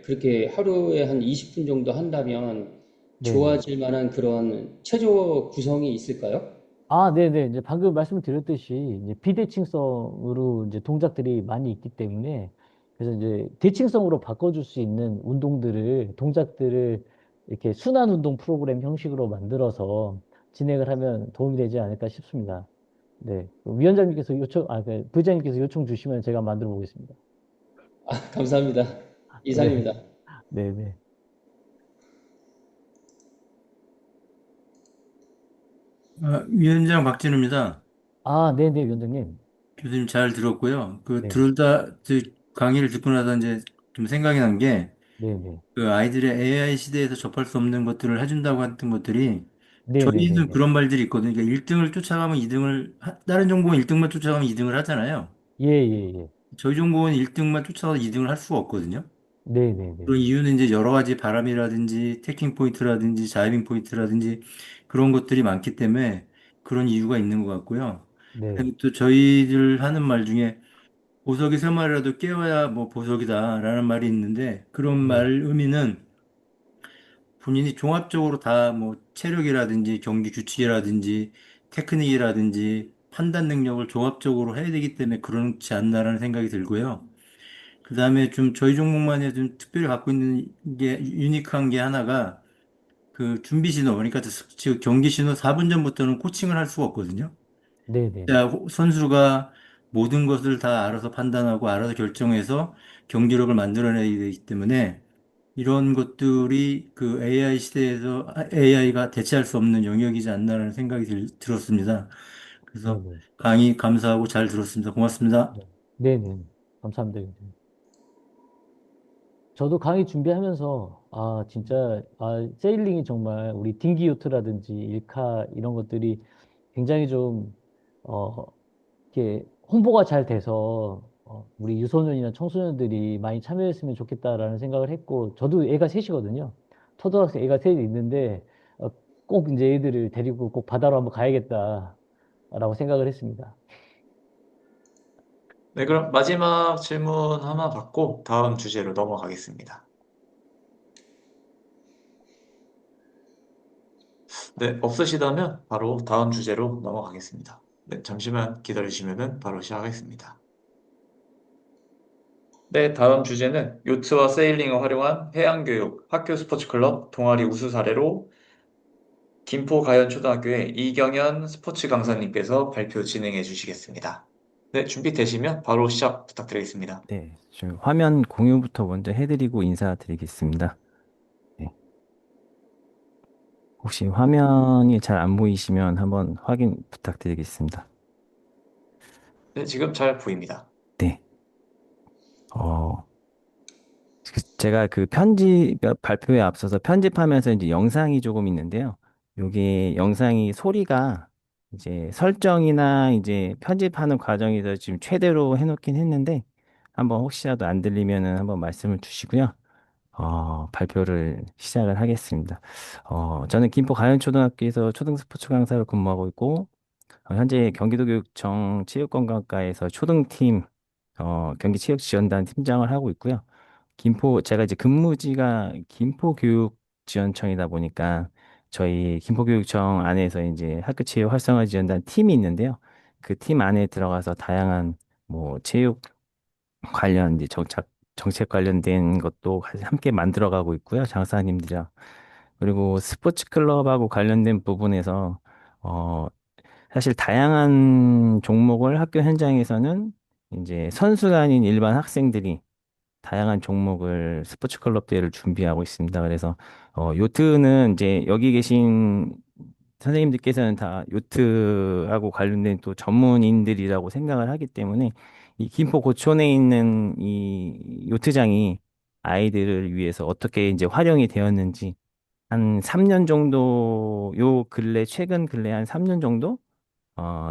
그렇게 하루에 한 20분 정도 한다면 네네. 좋아질 만한 그런 체조 구성이 있을까요? 아, 네네. 이제 방금 말씀드렸듯이 이제 비대칭성으로 이제 동작들이 많이 있기 때문에 그래서 이제 대칭성으로 바꿔줄 수 있는 동작들을 이렇게 순환 운동 프로그램 형식으로 만들어서 진행을 하면 도움이 되지 않을까 싶습니다. 네. 위원장님께서 그 부장님께서 요청 주시면 제가 만들어 보겠습니다. 아, 감사합니다. 네, 이상입니다. 네네. 위원장 박진우입니다. 아, 네네, 위원장님. 교수님 잘 들었고요. 네, 강의를 듣고 나서 이제 좀 생각이 난 게, 네네. 그 아이들의 AI 시대에서 접할 수 없는 것들을 해준다고 했던 것들이, 저희는 네네네네. 그런 말들이 있거든요. 그러니까 1등을 쫓아가면 2등을, 다른 종목은 1등만 쫓아가면 2등을 하잖아요. 예, 예, 예. 저희 종목은 1등만 쫓아가서 2등을 할 수가 없거든요. 그런 네네네네. 이유는 이제 여러 가지 바람이라든지, 태킹 포인트라든지, 자이빙 포인트라든지, 그런 것들이 많기 때문에 그런 이유가 있는 것 같고요. 네, 그리고 또 저희들 하는 말 중에 보석이 세 마리라도 깨어야 뭐 보석이다라는 말이 있는데 그런 말 네, 의미는 본인이 종합적으로 다 뭐 체력이라든지 경기 규칙이라든지 테크닉이라든지 판단 능력을 종합적으로 해야 되기 때문에 그렇지 않나라는 생각이 들고요. 그다음에 좀 저희 종목만의 좀 특별히 갖고 있는 게 유니크한 게 하나가 그 준비 신호, 그러니까 즉 경기 신호 4분 전부터는 코칭을 할 수가 없거든요. 네네. 자, 선수가 모든 것을 다 알아서 판단하고 알아서 결정해서 경기력을 만들어내야 되기 때문에 이런 것들이 그 AI 시대에서 AI가 대체할 수 없는 영역이지 않나라는 생각이 들었습니다. 그래서 네네. 강의 감사하고 잘 들었습니다. 고맙습니다. 네. 네네. 감사합니다. 저도 강의 준비하면서, 진짜, 세일링이 정말 우리 딩기 요트라든지 일카 이런 것들이 굉장히 좀, 어, 이렇게 홍보가 잘 돼서, 우리 유소년이나 청소년들이 많이 참여했으면 좋겠다라는 생각을 했고, 저도 애가 셋이거든요. 초등학생 애가 셋이 있는데, 꼭 이제 애들을 데리고 꼭 바다로 한번 가야겠다라고 생각을 했습니다. 네, 그럼 마지막 질문 하나 받고 다음 주제로 넘어가겠습니다. 네, 없으시다면 바로 다음 주제로 넘어가겠습니다. 네, 잠시만 기다리시면 바로 시작하겠습니다. 네, 다음 주제는 요트와 세일링을 활용한 해양교육, 학교 스포츠클럽, 동아리 우수 사례로 김포가연초등학교의 이경현 스포츠 강사님께서 발표 진행해 주시겠습니다. 네, 준비되시면 바로 시작 부탁드리겠습니다. 네, 저 화면 공유부터 먼저 해드리고 인사드리겠습니다. 네, 혹시 화면이 잘 안 보이시면 한번 확인 부탁드리겠습니다. 네, 지금 잘 보입니다. 네, 어, 제가 그 발표에 앞서서 편집하면서 이제 영상이 조금 있는데요. 요게 영상이 소리가 이제 설정이나 이제 편집하는 과정에서 지금 최대로 해놓긴 했는데 한번 혹시라도 안 들리면은 한번 말씀을 주시고요. 발표를 시작을 하겠습니다. 저는 김포 가연초등학교에서 초등스포츠 강사로 근무하고 있고, 현재 경기도교육청 체육관광과에서 초등팀, 경기체육지원단 팀장을 하고 있고요. 제가 이제 근무지가 김포교육지원청이다 보니까, 저희 김포교육청 안에서 이제 학교체육 활성화지원단 팀이 있는데요. 그 팀 안에 들어가서 다양한 뭐 체육 관련 이제 정책 관련된 것도 함께 만들어가고 있고요. 장사님들이랑. 그리고 스포츠 클럽하고 관련된 부분에서 어 사실 다양한 종목을 학교 현장에서는 이제 선수가 아닌 일반 학생들이 다양한 종목을 스포츠 클럽 대회를 준비하고 있습니다. 그래서 요트는 이제 여기 계신 선생님들께서는 다 요트하고 관련된 또 전문인들이라고 생각을 하기 때문에 이 김포 고촌에 있는 이 요트장이 아이들을 위해서 어떻게 이제 활용이 되었는지 한 3년 정도 최근 근래 한 3년 정도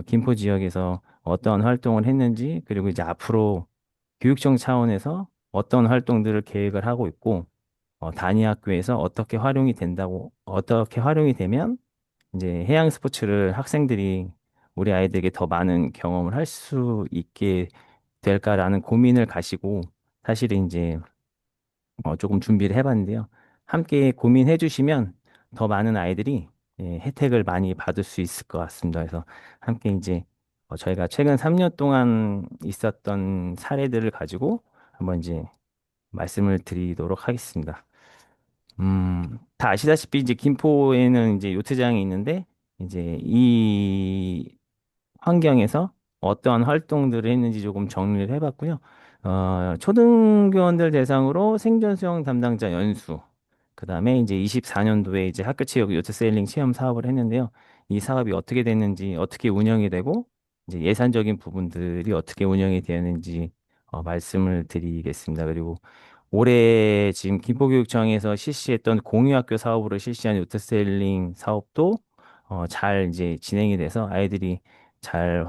김포 지역에서 어떤 활동을 했는지 그리고 이제 앞으로 교육청 차원에서 어떤 활동들을 계획을 하고 있고 단위 학교에서 어떻게 활용이 되면 이제 해양 스포츠를 학생들이 우리 아이들에게 더 많은 경험을 할 수 있게 될까라는 고민을 가시고 사실은 이제 조금 준비를 해봤는데요. 함께 고민해 주시면 더 많은 아이들이 혜택을 많이 받을 수 있을 것 같습니다. 그래서 함께 이제 저희가 최근 3년 동안 있었던 사례들을 가지고 한번 이제 말씀을 드리도록 하겠습니다. 다 아시다시피 이제 김포에는 이제 요트장이 있는데 이제 이 환경에서 어떠한 활동들을 했는지 조금 정리를 해봤고요. 초등교원들 대상으로 생존 수영 담당자 연수, 그 다음에 이제 24년도에 이제 학교 체육 요트 세일링 체험 사업을 했는데요. 이 사업이 어떻게 됐는지, 어떻게 운영이 되고, 이제 예산적인 부분들이 어떻게 운영이 되었는지 말씀을 드리겠습니다. 그리고 올해 지금 김포교육청에서 실시했던 공유학교 사업으로 실시한 요트셀링 사업도 잘 이제 진행이 돼서 아이들이 잘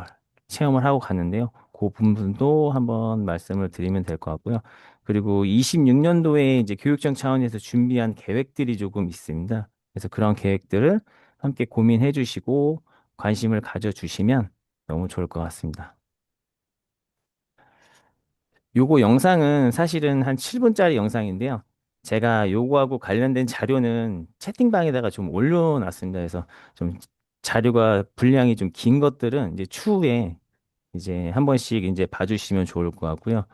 체험을 하고 갔는데요. 그 부분도 한번 말씀을 드리면 될 것 같고요. 그리고 26년도에 이제 교육청 차원에서 준비한 계획들이 조금 있습니다. 그래서 그런 계획들을 함께 고민해 주시고 관심을 가져 주시면 너무 좋을 것 같습니다. 요거 영상은 사실은 한 7분짜리 영상인데요. 제가 요거하고 관련된 자료는 채팅방에다가 좀 올려놨습니다. 그래서 좀 자료가 분량이 좀 긴 것들은 이제 추후에 이제 한 번씩 이제 봐주시면 좋을 것 같고요.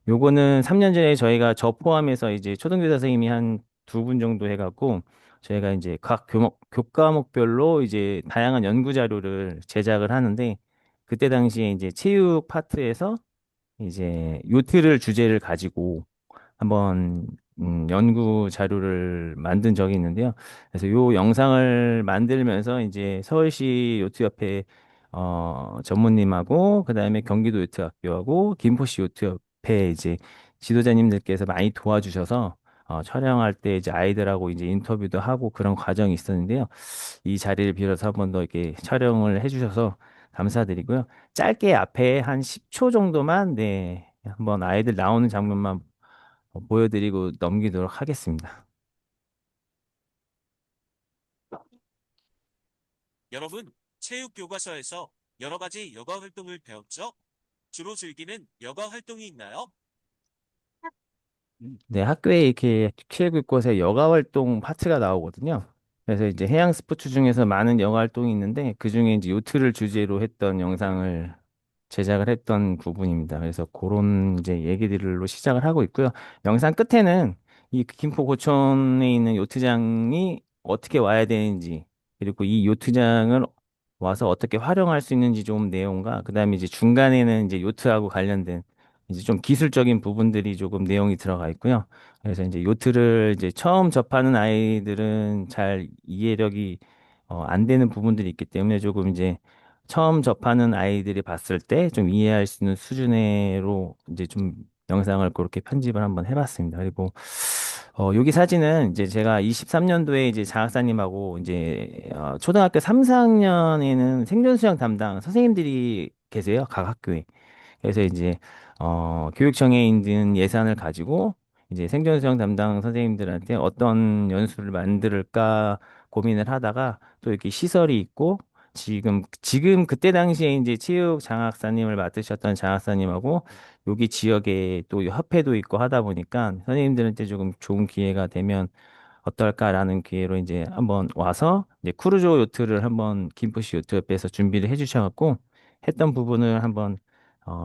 요거는 3년 전에 저희가 저 포함해서 이제 초등교사 선생님이 한 두 분 정도 해갖고 저희가 이제 각 교과목별로 이제 다양한 연구 자료를 제작을 하는데 그때 당시에 이제 체육 파트에서 이제 요트를 주제를 가지고 한번 연구 자료를 만든 적이 있는데요. 그래서 요 영상을 만들면서 이제 서울시 요트협회 전무님하고 그다음에 경기도 요트학교하고 김포시 요트협회 이제 지도자님들께서 많이 도와주셔서 촬영할 때 이제 아이들하고 이제 인터뷰도 하고 그런 과정이 있었는데요. 이 자리를 빌어서 한번 더 이렇게 촬영을 해주셔서 감사드리고요. 짧게 앞에 한 10초 정도만 네 한번 아이들 나오는 장면만 보여드리고 넘기도록 하겠습니다. 여러분, 체육 교과서에서 여러 가지 여가 활동을 배웠죠? 주로 즐기는 여가 활동이 있나요? 네, 학교에 이렇게 체육교과서에 여가 활동 파트가 나오거든요. 그래서 이제 해양 스포츠 중에서 많은 여가 활동이 있는데 그중에 이제 요트를 주제로 했던 영상을 제작을 했던 부분입니다. 그래서 그런 이제 얘기들로 시작을 하고 있고요. 영상 끝에는 이 김포 고촌에 있는 요트장이 어떻게 와야 되는지, 그리고 이 요트장을 와서 어떻게 활용할 수 있는지 좀 내용과, 그다음에 이제 중간에는 이제 요트하고 관련된 이제 좀 기술적인 부분들이 조금 내용이 들어가 있고요. 그래서 이제 요트를 이제 처음 접하는 아이들은 잘 이해력이 안 되는 부분들이 있기 때문에 조금 이제 처음 접하는 아이들이 봤을 때 좀 이해할 수 있는 수준으로 이제 좀 영상을 그렇게 편집을 한번 해봤습니다. 그리고 여기 사진은 이제 제가 23년도에 이제 장학사님하고 이제 초등학교 3, 4학년에는 생존수영 담당 선생님들이 계세요. 각 학교에. 그래서 이제 교육청에 있는 예산을 가지고 이제 생존수영 담당 선생님들한테 어떤 연수를 만들까 고민을 하다가 또 이렇게 시설이 있고 지금 그때 당시에 이제 체육 장학사님을 맡으셨던 장학사님하고 여기 지역에 또 협회도 있고 하다 보니까 선생님들한테 조금 좋은 기회가 되면 어떨까라는 기회로 이제 한번 와서 이제 크루즈 요트를 한번 김포시 요트협회에서 준비를 해주셔갖고 했던 부분을 한번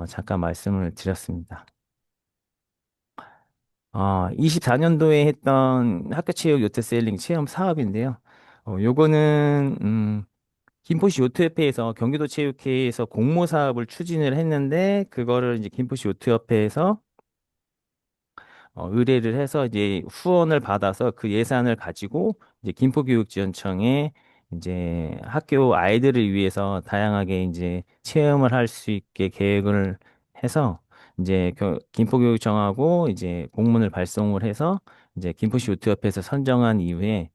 잠깐 말씀을 드렸습니다. 24년도에 했던 학교체육 요트세일링 체험 사업인데요. 요거는 김포시 요트협회에서 경기도 체육회에서 공모 사업을 추진을 했는데 그거를 이제 김포시 요트협회에서 의뢰를 해서 이제 후원을 받아서 그 예산을 가지고 이제 김포교육지원청에 이제 학교 아이들을 위해서 다양하게 이제 체험을 할 수 있게 계획을 해서 이제 김포교육청하고 이제 공문을 발송을 해서 이제 김포시 요트협회에서 선정한 이후에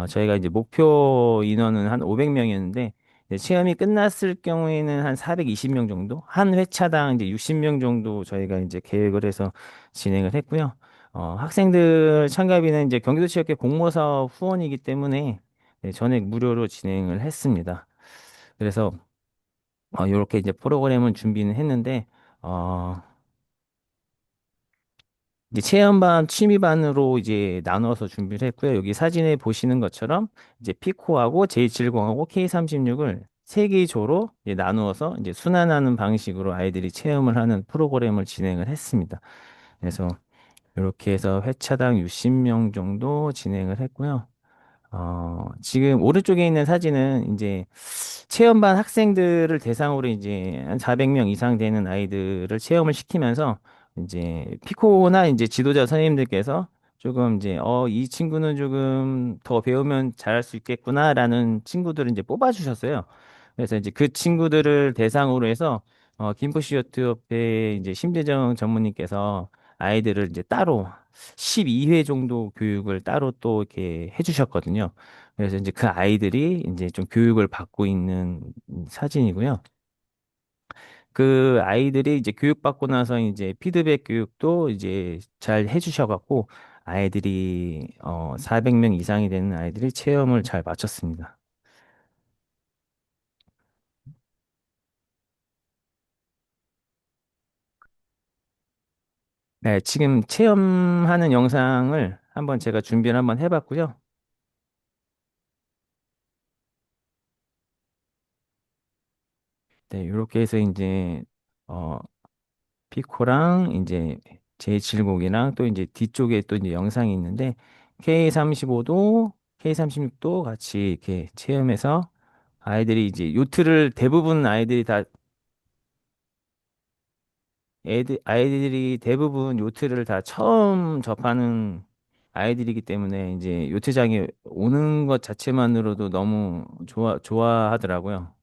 저희가 이제 목표 인원은 한 500명이었는데 체험이 끝났을 경우에는 한 420명 정도, 한 회차당 이제 60명 정도 저희가 이제 계획을 해서 진행을 했고요. 학생들 참가비는 이제 경기도체육회 공모사업 후원이기 때문에 네, 전액 무료로 진행을 했습니다. 그래서 이렇게 이제 프로그램을 준비는 했는데 어, 이제 체험반, 취미반으로 이제 나눠서 준비를 했고요. 여기 사진에 보시는 것처럼 이제 피코하고 J70하고 K36을 세 개 조로 이제 나누어서 이제 순환하는 방식으로 아이들이 체험을 하는 프로그램을 진행을 했습니다. 그래서 이렇게 해서 회차당 60명 정도 진행을 했고요. 지금 오른쪽에 있는 사진은 이제 체험반 학생들을 대상으로 이제 한 400명 이상 되는 아이들을 체험을 시키면서 이제 피코나 이제 지도자 선생님들께서 조금 이제 이 친구는 조금 더 배우면 잘할 수 있겠구나라는 친구들을 이제 뽑아주셨어요. 그래서 이제 그 친구들을 대상으로 해서 김포시어트협회 이제 심재정 전무님께서 아이들을 이제 따로 12회 정도 교육을 따로 또 이렇게 해주셨거든요. 그래서 이제 그 아이들이 이제 좀 교육을 받고 있는 사진이고요. 그 아이들이 이제 교육받고 나서 이제 피드백 교육도 이제 잘 해주셔갖고 아이들이 400명 이상이 되는 아이들이 체험을 잘 마쳤습니다. 네, 지금 체험하는 영상을 한번 제가 준비를 한번 해봤고요. 네, 이렇게 해서 이제 어, 피코랑 이제 제7곡이랑 또 이제 뒤쪽에 또 이제 영상이 있는데 K35도 K36도 같이 이렇게 체험해서 아이들이 이제 요트를 대부분 아이들이 대부분 요트를 다 처음 접하는 아이들이기 때문에 이제 요트장에 오는 것 자체만으로도 너무 좋아하더라고요.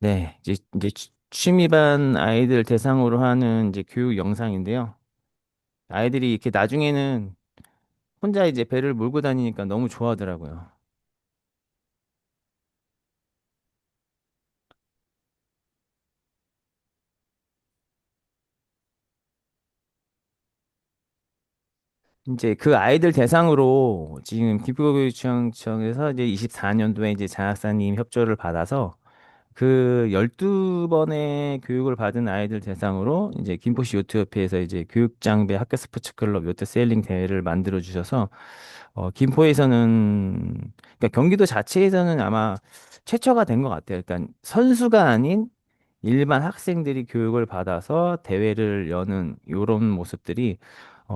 네, 이제 취미반 아이들 대상으로 하는 이제 교육 영상인데요. 아이들이 이렇게 나중에는 혼자 이제 배를 몰고 다니니까 너무 좋아하더라고요. 이제 그 아이들 대상으로 지금 기부교육청에서 이제 24년도에 이제 장학사님 협조를 받아서 그 12번의 교육을 받은 아이들 대상으로 이제 김포시 요트협회에서 이제 교육장배 학교 스포츠 클럽 요트 세일링 대회를 만들어 주셔서 김포에서는 그러니까 경기도 자체에서는 아마 최초가 된 것 같아요. 그러니까 선수가 아닌 일반 학생들이 교육을 받아서 대회를 여는 이런 모습들이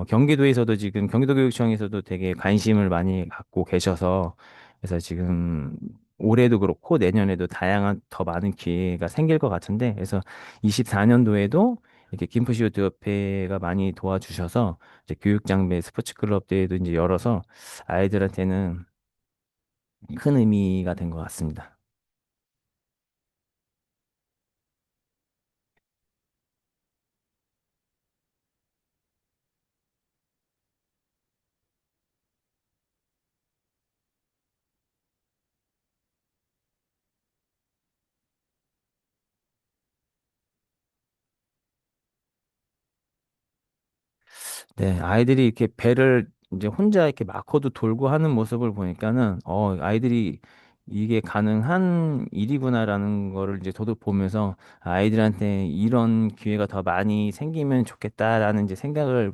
경기도에서도 지금 경기도교육청에서도 되게 관심을 많이 갖고 계셔서 그래서 지금 올해도 그렇고 내년에도 다양한 더 많은 기회가 생길 것 같은데 그래서 24년도에도 이렇게 김포시도협회가 많이 도와주셔서 이제 교육장배 스포츠 클럽 대회도 이제 열어서 아이들한테는 큰 의미가 된 것 같습니다. 네, 아이들이 이렇게 배를 이제 혼자 이렇게 마커도 돌고 하는 모습을 보니까는, 아이들이 이게 가능한 일이구나라는 거를 이제 저도 보면서 아이들한테 이런 기회가 더 많이 생기면 좋겠다라는 이제 생각을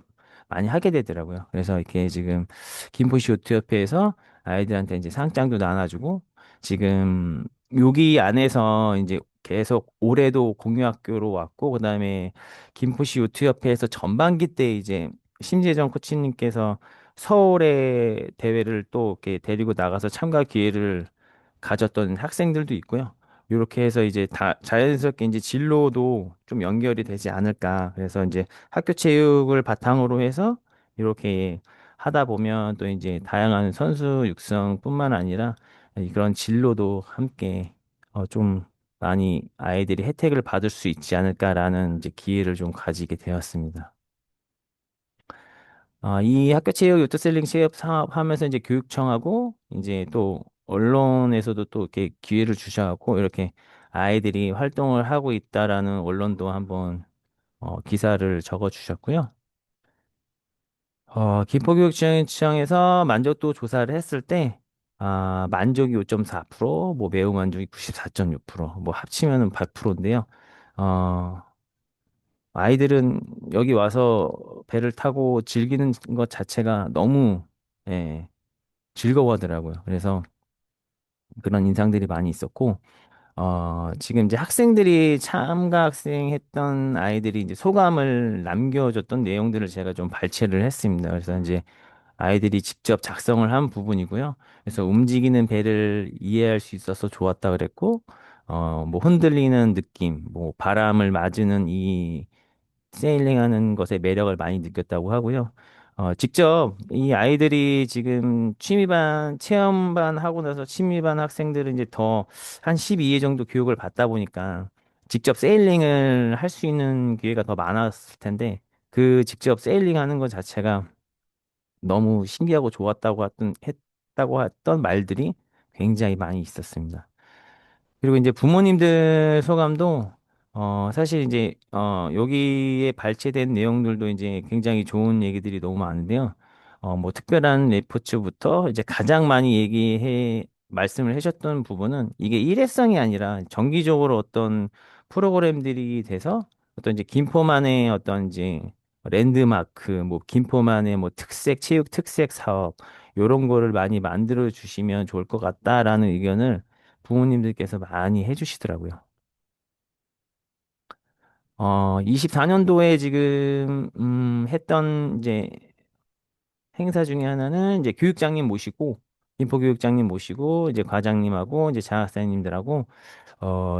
많이 하게 되더라고요. 그래서 이렇게 지금 김포시 요트협회에서 아이들한테 이제 상장도 나눠주고 지금 여기 안에서 이제 계속 올해도 공유학교로 왔고, 그다음에 김포시 요트협회에서 전반기 때 이제 심재정 코치님께서 서울의 대회를 또 이렇게 데리고 나가서 참가 기회를 가졌던 학생들도 있고요. 이렇게 해서 이제 다 자연스럽게 이제 진로도 좀 연결이 되지 않을까. 그래서 이제 학교 체육을 바탕으로 해서 이렇게 하다 보면 또 이제 다양한 선수 육성뿐만 아니라 그런 진로도 함께 좀 많이 아이들이 혜택을 받을 수 있지 않을까라는 이제 기회를 좀 가지게 되었습니다. 이 학교 체육 요트셀링 체육 사업 하면서 이제 교육청하고 이제 또 언론에서도 또 이렇게 기회를 주셔갖고 이렇게 아이들이 활동을 하고 있다라는 언론도 한번 기사를 적어 주셨고요. 김포교육청에서 만족도 조사를 했을 때 만족이 5.4%, 뭐 매우 만족이 94.6%, 뭐 합치면은 100%인데요. 아이들은 여기 와서 배를 타고 즐기는 것 자체가 너무 예, 즐거워하더라고요. 그래서 그런 인상들이 많이 있었고, 지금 이제 학생들이 참가 학생했던 아이들이 이제 소감을 남겨줬던 내용들을 제가 좀 발췌를 했습니다. 그래서 이제 아이들이 직접 작성을 한 부분이고요. 그래서 움직이는 배를 이해할 수 있어서 좋았다 그랬고, 뭐 흔들리는 느낌, 뭐 바람을 맞으는 이 세일링하는 것에 매력을 많이 느꼈다고 하고요. 직접 이 아이들이 지금 취미반, 체험반 하고 나서 취미반 학생들은 이제 더 한 12회 정도 교육을 받다 보니까 직접 세일링을 할 수 있는 기회가 더 많았을 텐데 그 직접 세일링 하는 것 자체가 너무 신기하고 했다고 했던 말들이 굉장히 많이 있었습니다. 그리고 이제 부모님들 소감도 사실 이제 여기에 발췌된 내용들도 이제 굉장히 좋은 얘기들이 너무 많은데요. 뭐 특별한 레포츠부터 이제 가장 많이 말씀을 하셨던 부분은 이게 일회성이 아니라 정기적으로 어떤 프로그램들이 돼서 어떤 이제 김포만의 어떤 이제 랜드마크, 뭐 김포만의 뭐 특색, 체육 특색 사업 요런 거를 많이 만들어 주시면 좋을 것 같다라는 의견을 부모님들께서 많이 해주시더라고요. 24년도에 지금 했던 이제 행사 중에 하나는 이제 교육장님 모시고 김포교육장님 모시고 이제 과장님하고 이제 장학사님들하고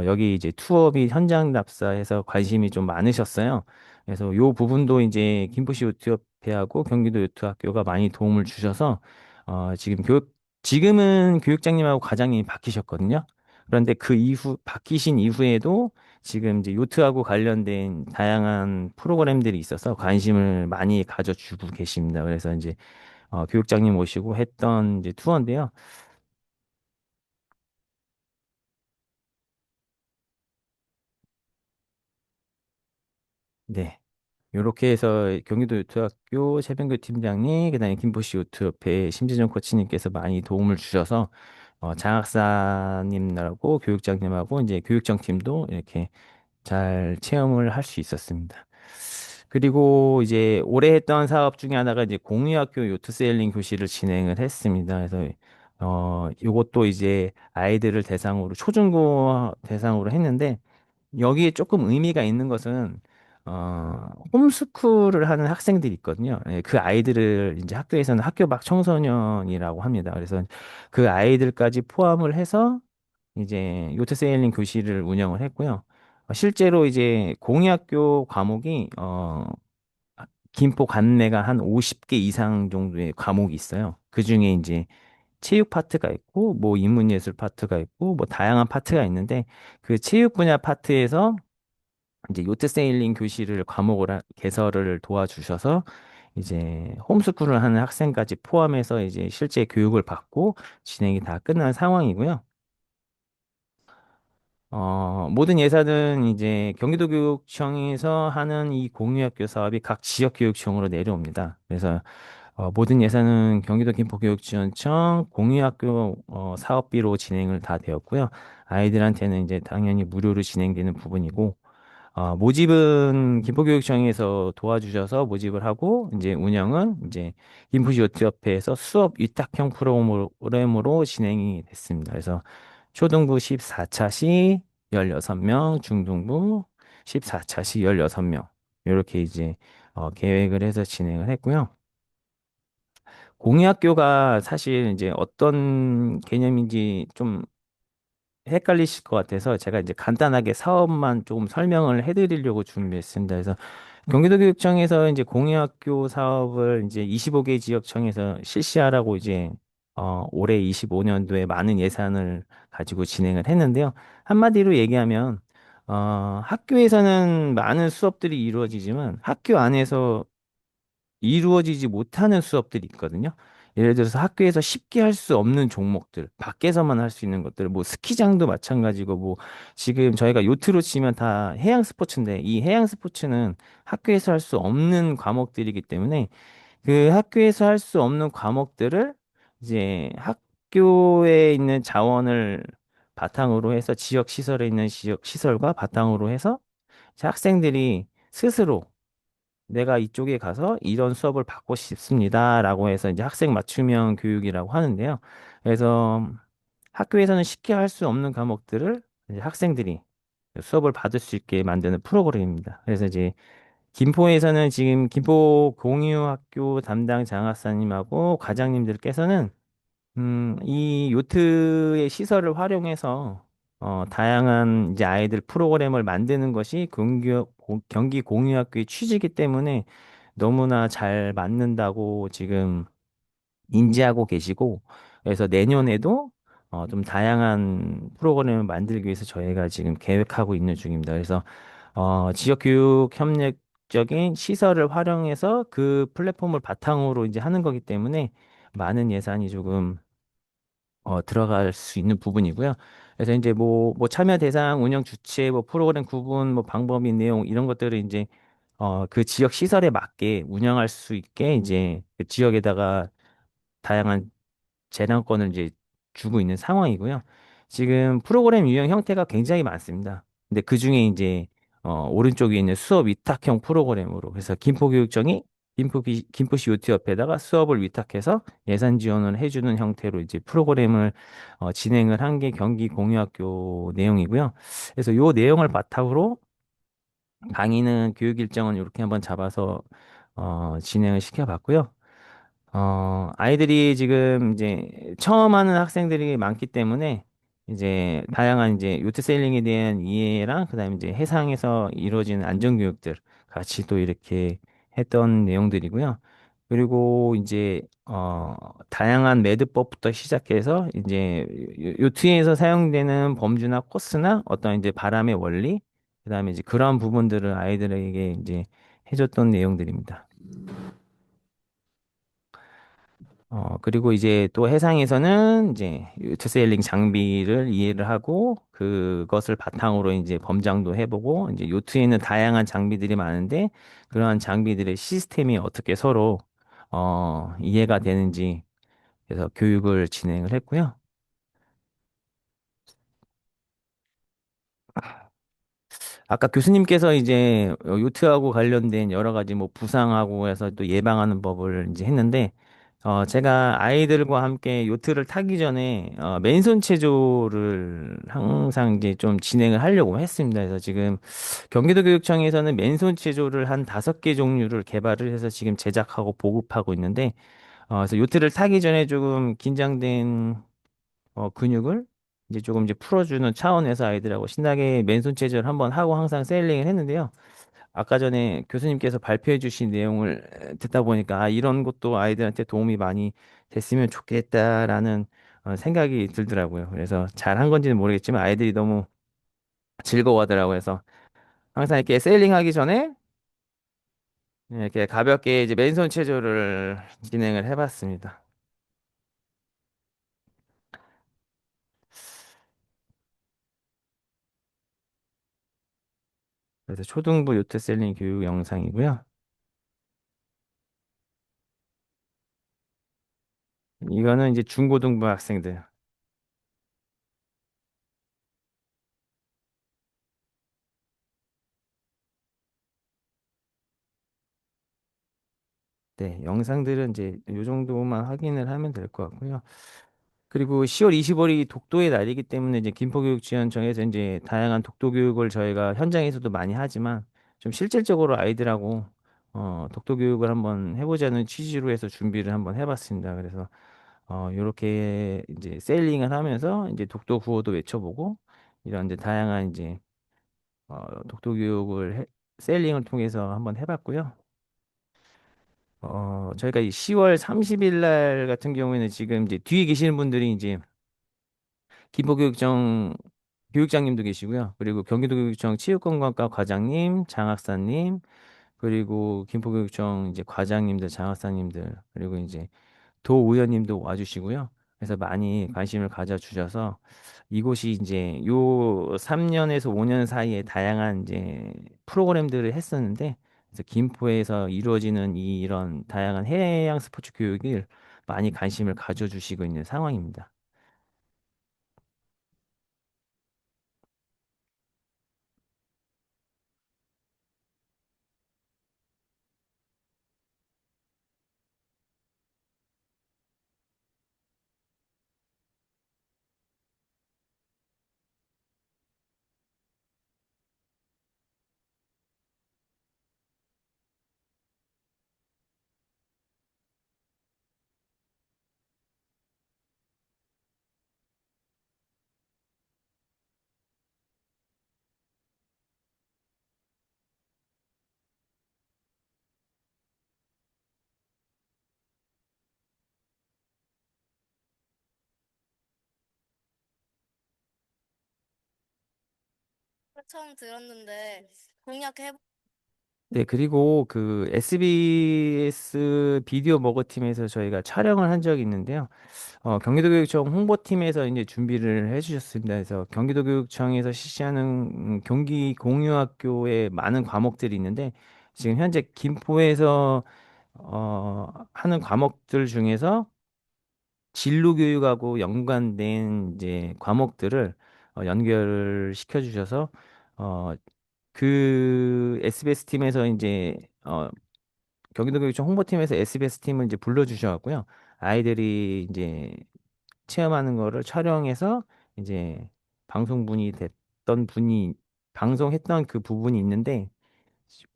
여기 이제 투어 및 현장 답사해서 관심이 좀 많으셨어요. 그래서 요 부분도 이제 김포시 요트협회하고 경기도 요트학교가 많이 도움을 주셔서 지금은 교육장님하고 과장님이 바뀌셨거든요. 그런데 그 이후 바뀌신 이후에도 지금 이제 요트하고 관련된 다양한 프로그램들이 있어서 관심을 많이 가져주고 계십니다. 그래서 이제 교육장님 모시고 했던 이제 투어인데요. 네. 요렇게 해서 경기도 요트학교 최병규 팀장님, 그다음에 김포시 요트협회 심재정 코치님께서 많이 도움을 주셔서 장학사님하고 교육장님하고 이제 교육청 팀도 이렇게 잘 체험을 할 수 있었습니다. 그리고 이제 올해 했던 사업 중에 하나가 이제 공유학교 요트세일링 교실을 진행을 했습니다. 그래서 요것도 이제 아이들을 대상으로 초중고 대상으로 했는데 여기에 조금 의미가 있는 것은 홈스쿨을 하는 학생들이 있거든요. 예, 그 아이들을 이제 학교에서는 학교 밖 청소년이라고 합니다. 그래서 그 아이들까지 포함을 해서 이제 요트 세일링 교실을 운영을 했고요. 실제로 이제 공의학교 과목이 김포 관내가 한 50개 이상 정도의 과목이 있어요. 그중에 이제 체육 파트가 있고 뭐 인문예술 파트가 있고 뭐 다양한 파트가 있는데 그 체육 분야 파트에서 이제 요트 세일링 교실을 개설을 도와주셔서 이제 홈스쿨을 하는 학생까지 포함해서 이제 실제 교육을 받고 진행이 다 끝난 상황이고요. 모든 예산은 이제 경기도교육청에서 하는 이 공유학교 사업이 각 지역교육청으로 내려옵니다. 그래서 모든 예산은 경기도 김포교육지원청 공유학교 사업비로 진행을 다 되었고요. 아이들한테는 이제 당연히 무료로 진행되는 부분이고, 모집은 김포교육청에서 도와주셔서 모집을 하고, 이제 운영은 이제 김포시요트협회에서 수업 위탁형 프로그램으로 진행이 됐습니다. 그래서 초등부 14차 시 16명, 중등부 14차 시 16명. 이렇게 이제 계획을 해서 진행을 했고요. 공유학교가 사실 이제 어떤 개념인지 좀 헷갈리실 것 같아서 제가 이제 간단하게 사업만 조금 설명을 해드리려고 준비했습니다. 그래서 경기도교육청에서 이제 공유학교 사업을 이제 25개 지역청에서 실시하라고 이제 올해 25년도에 많은 예산을 가지고 진행을 했는데요. 한마디로 얘기하면 학교에서는 많은 수업들이 이루어지지만 학교 안에서 이루어지지 못하는 수업들이 있거든요. 예를 들어서 학교에서 쉽게 할 수 없는 종목들, 밖에서만 할 수 있는 것들, 뭐 스키장도 마찬가지고, 뭐 지금 저희가 요트로 치면 다 해양 스포츠인데, 이 해양 스포츠는 학교에서 할 수 없는 과목들이기 때문에 그 학교에서 할 수 없는 과목들을 이제 학교에 있는 자원을 바탕으로 해서 지역 시설에 있는 지역 시설과 바탕으로 해서 학생들이 스스로 내가 이쪽에 가서 이런 수업을 받고 싶습니다라고 해서 이제 학생 맞춤형 교육이라고 하는데요. 그래서 학교에서는 쉽게 할 수 없는 과목들을 이제 학생들이 수업을 받을 수 있게 만드는 프로그램입니다. 그래서 이제 김포에서는 지금 김포 공유학교 담당 장학사님하고 과장님들께서는 이 요트의 시설을 활용해서 다양한 이제 아이들 프로그램을 만드는 것이 경기 공유학교의 취지이기 때문에 너무나 잘 맞는다고 지금 인지하고 계시고, 그래서 내년에도 좀 다양한 프로그램을 만들기 위해서 저희가 지금 계획하고 있는 중입니다. 그래서 지역 교육 협력적인 시설을 활용해서 그 플랫폼을 바탕으로 이제 하는 거기 때문에 많은 예산이 조금 들어갈 수 있는 부분이고요. 그래서 이제 뭐 참여 대상, 운영 주체, 뭐 프로그램 구분, 뭐 방법인 내용 이런 것들을 이제 그 지역 시설에 맞게 운영할 수 있게 이제 그 지역에다가 다양한 재량권을 이제 주고 있는 상황이고요. 지금 프로그램 유형 형태가 굉장히 많습니다. 근데 그 중에 이제 오른쪽 위에 있는 수업 위탁형 프로그램으로. 그래서 김포시 요트 옆에다가 수업을 위탁해서 예산 지원을 해주는 형태로 이제 프로그램을 진행을 한 게 경기 공유학교 내용이고요. 그래서 요 내용을 바탕으로 강의는 교육 일정은 이렇게 한번 잡아서 진행을 시켜봤고요. 아이들이 지금 이제 처음 하는 학생들이 많기 때문에 이제 다양한 이제 요트 세일링에 대한 이해랑 그다음에 이제 해상에서 이루어지는 안전교육들 같이 또 이렇게 했던 내용들이고요. 그리고 이제 다양한 매듭법부터 시작해서 이제 요트에서 사용되는 범주나 코스나 어떤 이제 바람의 원리 그다음에 이제 그런 부분들을 아이들에게 이제 해줬던 내용들입니다. 그리고 이제 또 해상에서는 이제 유트세일링 장비를 이해를 하고 그것을 바탕으로 이제 범장도 해보고 이제 요트에는 다양한 장비들이 많은데 그러한 장비들의 시스템이 어떻게 서로 이해가 되는지 그래서 교육을 진행을 했고요. 아까 교수님께서 이제 요트하고 관련된 여러 가지 뭐 부상하고 해서 또 예방하는 법을 이제 했는데, 제가 아이들과 함께 요트를 타기 전에, 맨손 체조를 항상 이제 좀 진행을 하려고 했습니다. 그래서 지금 경기도 교육청에서는 맨손 체조를 한 5개 종류를 개발을 해서 지금 제작하고 보급하고 있는데, 그래서 요트를 타기 전에 조금 긴장된 근육을 이제 조금 이제 풀어주는 차원에서 아이들하고 신나게 맨손 체조를 한번 하고 항상 세일링을 했는데요. 아까 전에 교수님께서 발표해 주신 내용을 듣다 보니까 이런 것도 아이들한테 도움이 많이 됐으면 좋겠다라는 생각이 들더라고요. 그래서 잘한 건지는 모르겠지만 아이들이 너무 즐거워하더라고요. 그래서 항상 이렇게 세일링 하기 전에 이렇게 가볍게 이제 맨손 체조를 진행을 해봤습니다. 그래서 초등부 요트 세일링 교육 영상이고요. 이거는 이제 중고등부 학생들. 네, 영상들은 이제 요 정도만 확인을 하면 될 것 같고요. 그리고 10월 25일이 독도의 날이기 때문에 이제 김포교육지원청에서 이제 다양한 독도 교육을 저희가 현장에서도 많이 하지만 좀 실질적으로 아이들하고 독도 교육을 한번 해보자는 취지로 해서 준비를 한번 해봤습니다. 그래서 요렇게 이제 세일링을 하면서 이제 독도 구호도 외쳐보고 이런 이제 다양한 이제 독도 교육을 세일링을 통해서 한번 해봤고요. 저희가 이 10월 30일 날 같은 경우에는 지금 이제 뒤에 계시는 분들이 이제 김포교육청 교육장님도 계시고요. 그리고 경기도교육청 체육관광과 과장님, 장학사님, 그리고 김포교육청 이제 과장님들, 장학사님들, 그리고 이제 도의원님도 와주시고요. 그래서 많이 관심을 가져주셔서 이곳이 이제 요 3년에서 5년 사이에 다양한 이제 프로그램들을 했었는데 그래서 김포에서 이루어지는 이런 다양한 해양 스포츠 교육을 많이 관심을 가져주시고 있는 상황입니다. 처음 들었는데 공약해. 네, 그리고 그 SBS 비디오 머그팀에서 저희가 촬영을 한 적이 있는데요. 경기도교육청 홍보팀에서 이제 준비를 해주셨습니다. 그래서 경기도교육청에서 실시하는 경기 공유학교에 많은 과목들이 있는데 지금 현재 김포에서 하는 과목들 중에서 진로 교육하고 연관된 이제 과목들을 연결을 시켜주셔서 그 SBS 팀에서 이제 경기도교육청 홍보팀에서 SBS 팀을 이제 불러주셔갖고요. 아이들이 이제 체험하는 거를 촬영해서 이제 방송분이 됐던 분이 방송했던 그 부분이 있는데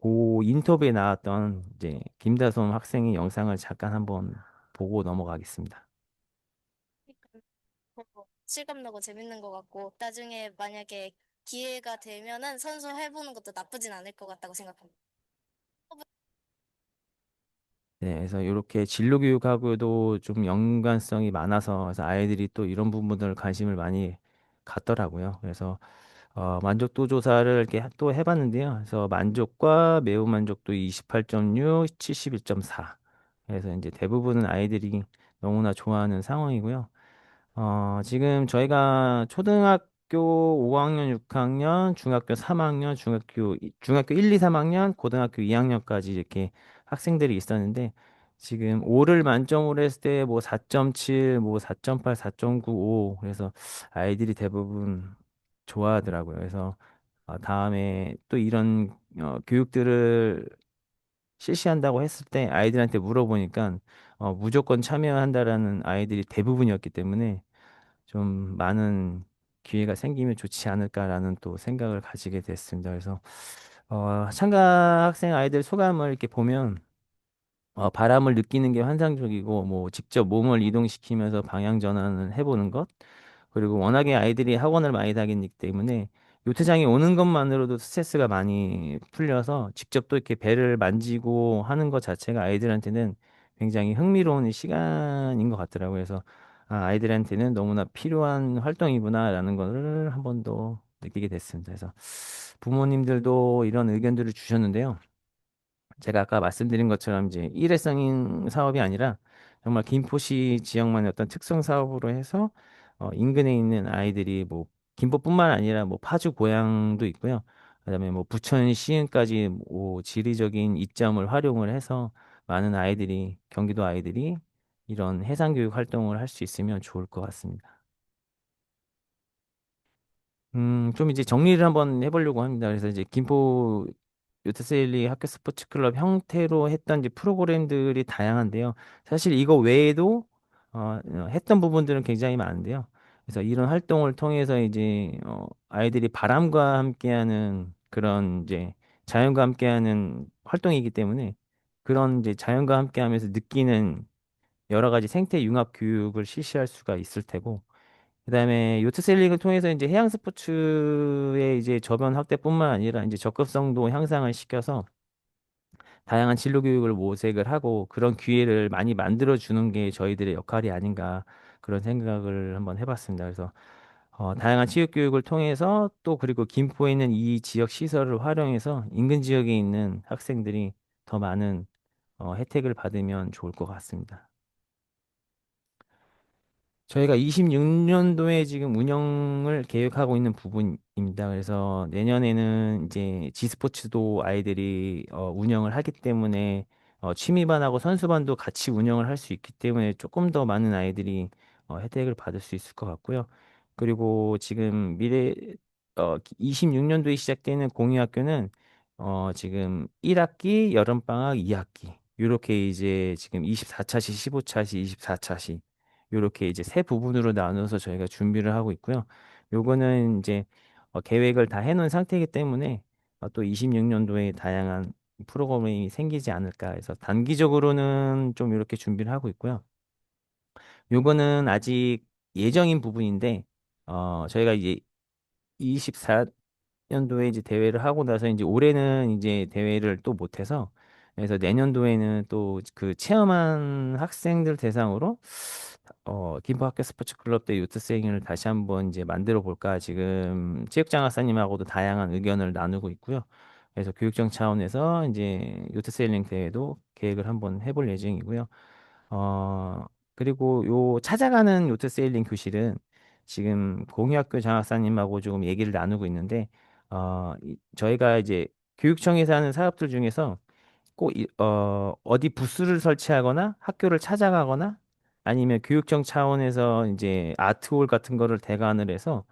그 인터뷰에 나왔던 이제 김다솜 학생의 영상을 잠깐 한번 보고 넘어가겠습니다. 실감나고 재밌는 것 같고, 나중에 만약에 기회가 되면은 선수 해보는 것도 나쁘진 않을 것 같다고 생각합니다. 네, 그래서 이렇게 진로 교육하고도 좀 연관성이 많아서 그래서 아이들이 또 이런 부분들 관심을 많이 갖더라고요. 그래서 만족도 조사를 이렇게 또 해봤는데요. 그래서 만족과 매우 만족도 28.6, 71.4. 그래서 이제 대부분은 아이들이 너무나 좋아하는 상황이고요. 지금 저희가 초등학교 5학년, 6학년, 중학교 3학년, 중학교 1, 2, 3학년, 고등학교 2학년까지 이렇게 학생들이 있었는데 지금 5를 만점으로 했을 때 뭐 4.7, 뭐 4.8, 4.95 그래서 아이들이 대부분 좋아하더라고요. 그래서 다음에 또 이런 교육들을 실시한다고 했을 때 아이들한테 물어보니까 무조건 참여한다라는 아이들이 대부분이었기 때문에 좀 많은 기회가 생기면 좋지 않을까라는 또 생각을 가지게 됐습니다. 그래서 참가 학생 아이들 소감을 이렇게 보면 바람을 느끼는 게 환상적이고 뭐 직접 몸을 이동시키면서 방향 전환을 해보는 것 그리고 워낙에 아이들이 학원을 많이 다니기 때문에 요트장에 오는 것만으로도 스트레스가 많이 풀려서 직접 또 이렇게 배를 만지고 하는 것 자체가 아이들한테는 굉장히 흥미로운 시간인 것 같더라고요. 그래서 아이들한테는 너무나 필요한 활동이구나라는 거를 한 번 더 느끼게 됐습니다. 그래서 부모님들도 이런 의견들을 주셨는데요. 제가 아까 말씀드린 것처럼 이제 일회성인 사업이 아니라 정말 김포시 지역만의 어떤 특성 사업으로 해서 인근에 있는 아이들이 뭐 김포뿐만 아니라 뭐 파주 고향도 있고요. 그다음에 뭐 부천 시흥까지 뭐 지리적인 이점을 활용을 해서 많은 아이들이 경기도 아이들이 이런 해상교육 활동을 할 수 있으면 좋을 것 같습니다. 좀 이제 정리를 한번 해보려고 합니다. 그래서 이제 김포 요트세일리 학교 스포츠 클럽 형태로 했던 이제 프로그램들이 다양한데요. 사실 이거 외에도 했던 부분들은 굉장히 많은데요. 그래서 이런 활동을 통해서 이제 아이들이 바람과 함께하는 그런 이제 자연과 함께하는 활동이기 때문에 그런 이제 자연과 함께하면서 느끼는 여러 가지 생태 융합 교육을 실시할 수가 있을 테고 그다음에 요트 세일링을 통해서 이제 해양 스포츠의 이제 저변 확대뿐만 아니라 이제 접근성도 향상을 시켜서 다양한 진로 교육을 모색을 하고 그런 기회를 많이 만들어 주는 게 저희들의 역할이 아닌가 그런 생각을 한번 해봤습니다. 그래서 다양한 체육 교육을 통해서 또 그리고 김포에 있는 이 지역 시설을 활용해서 인근 지역에 있는 학생들이 더 많은 혜택을 받으면 좋을 것 같습니다. 저희가 26년도에 지금 운영을 계획하고 있는 부분입니다. 그래서 내년에는 이제 지스포츠도 아이들이 운영을 하기 때문에 취미반하고 선수반도 같이 운영을 할 수 있기 때문에 조금 더 많은 아이들이 혜택을 받을 수 있을 것 같고요. 그리고 지금 26년도에 시작되는 공유학교는 지금 1학기, 여름방학, 2학기 이렇게 이제 지금 24차시, 15차시, 24차시 요렇게 이제 세 부분으로 나눠서 저희가 준비를 하고 있고요. 요거는 이제 계획을 다 해놓은 상태이기 때문에 또 26년도에 다양한 프로그램이 생기지 않을까 해서 단기적으로는 좀 이렇게 준비를 하고 있고요. 요거는 아직 예정인 부분인데 저희가 이제 24년도에 이제 대회를 하고 나서 이제 올해는 이제 대회를 또 못해서 그래서 내년도에는 또 그 체험한 학생들 대상으로 김포학교 스포츠 클럽 대 요트 세잉을 다시 한번 이제 만들어 볼까 지금 체육장학사님하고도 다양한 의견을 나누고 있고요. 그래서 교육청 차원에서 이제 요트 세일링 대회도 계획을 한번 해볼 예정이고요. 어, 그리고 요 찾아가는 요트 세일링 교실은 지금 공유학교 장학사님하고 조금 얘기를 나누고 있는데, 저희가 이제 교육청에서 하는 사업들 중에서 꼭 어디 부스를 설치하거나 학교를 찾아가거나 아니면 교육청 차원에서 이제 아트홀 같은 거를 대관을 해서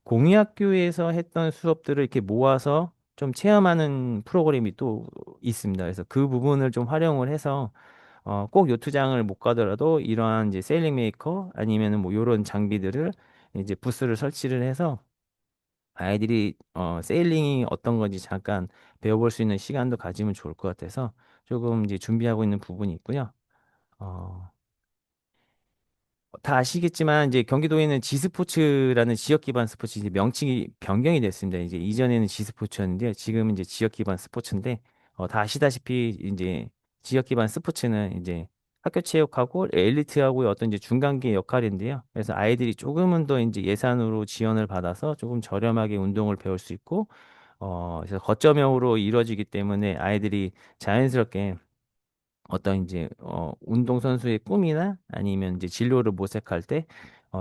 공유학교에서 했던 수업들을 이렇게 모아서 좀 체험하는 프로그램이 또 있습니다. 그래서 그 부분을 좀 활용을 해서 꼭 요트장을 못 가더라도 이러한 이제 세일링 메이커 아니면은 뭐 요런 장비들을 이제 부스를 설치를 해서 아이들이 세일링이 어떤 건지 잠깐 배워볼 수 있는 시간도 가지면 좋을 것 같아서 조금 이제 준비하고 있는 부분이 있고요. 어, 다 아시겠지만 이제 경기도에는 지스포츠라는 지역 기반 스포츠 이제 명칭이 변경이 됐습니다. 이제 이전에는 지스포츠였는데 지금은 이제 지역 기반 스포츠인데 다 아시다시피 이제 지역 기반 스포츠는 이제 학교 체육하고 엘리트하고의 어떤 이제 중간계 역할인데요. 그래서 아이들이 조금은 더 이제 예산으로 지원을 받아서 조금 저렴하게 운동을 배울 수 있고 그래서 거점형으로 이루어지기 때문에 아이들이 자연스럽게 어떤 이제 운동선수의 꿈이나 아니면 이제 진로를 모색할 때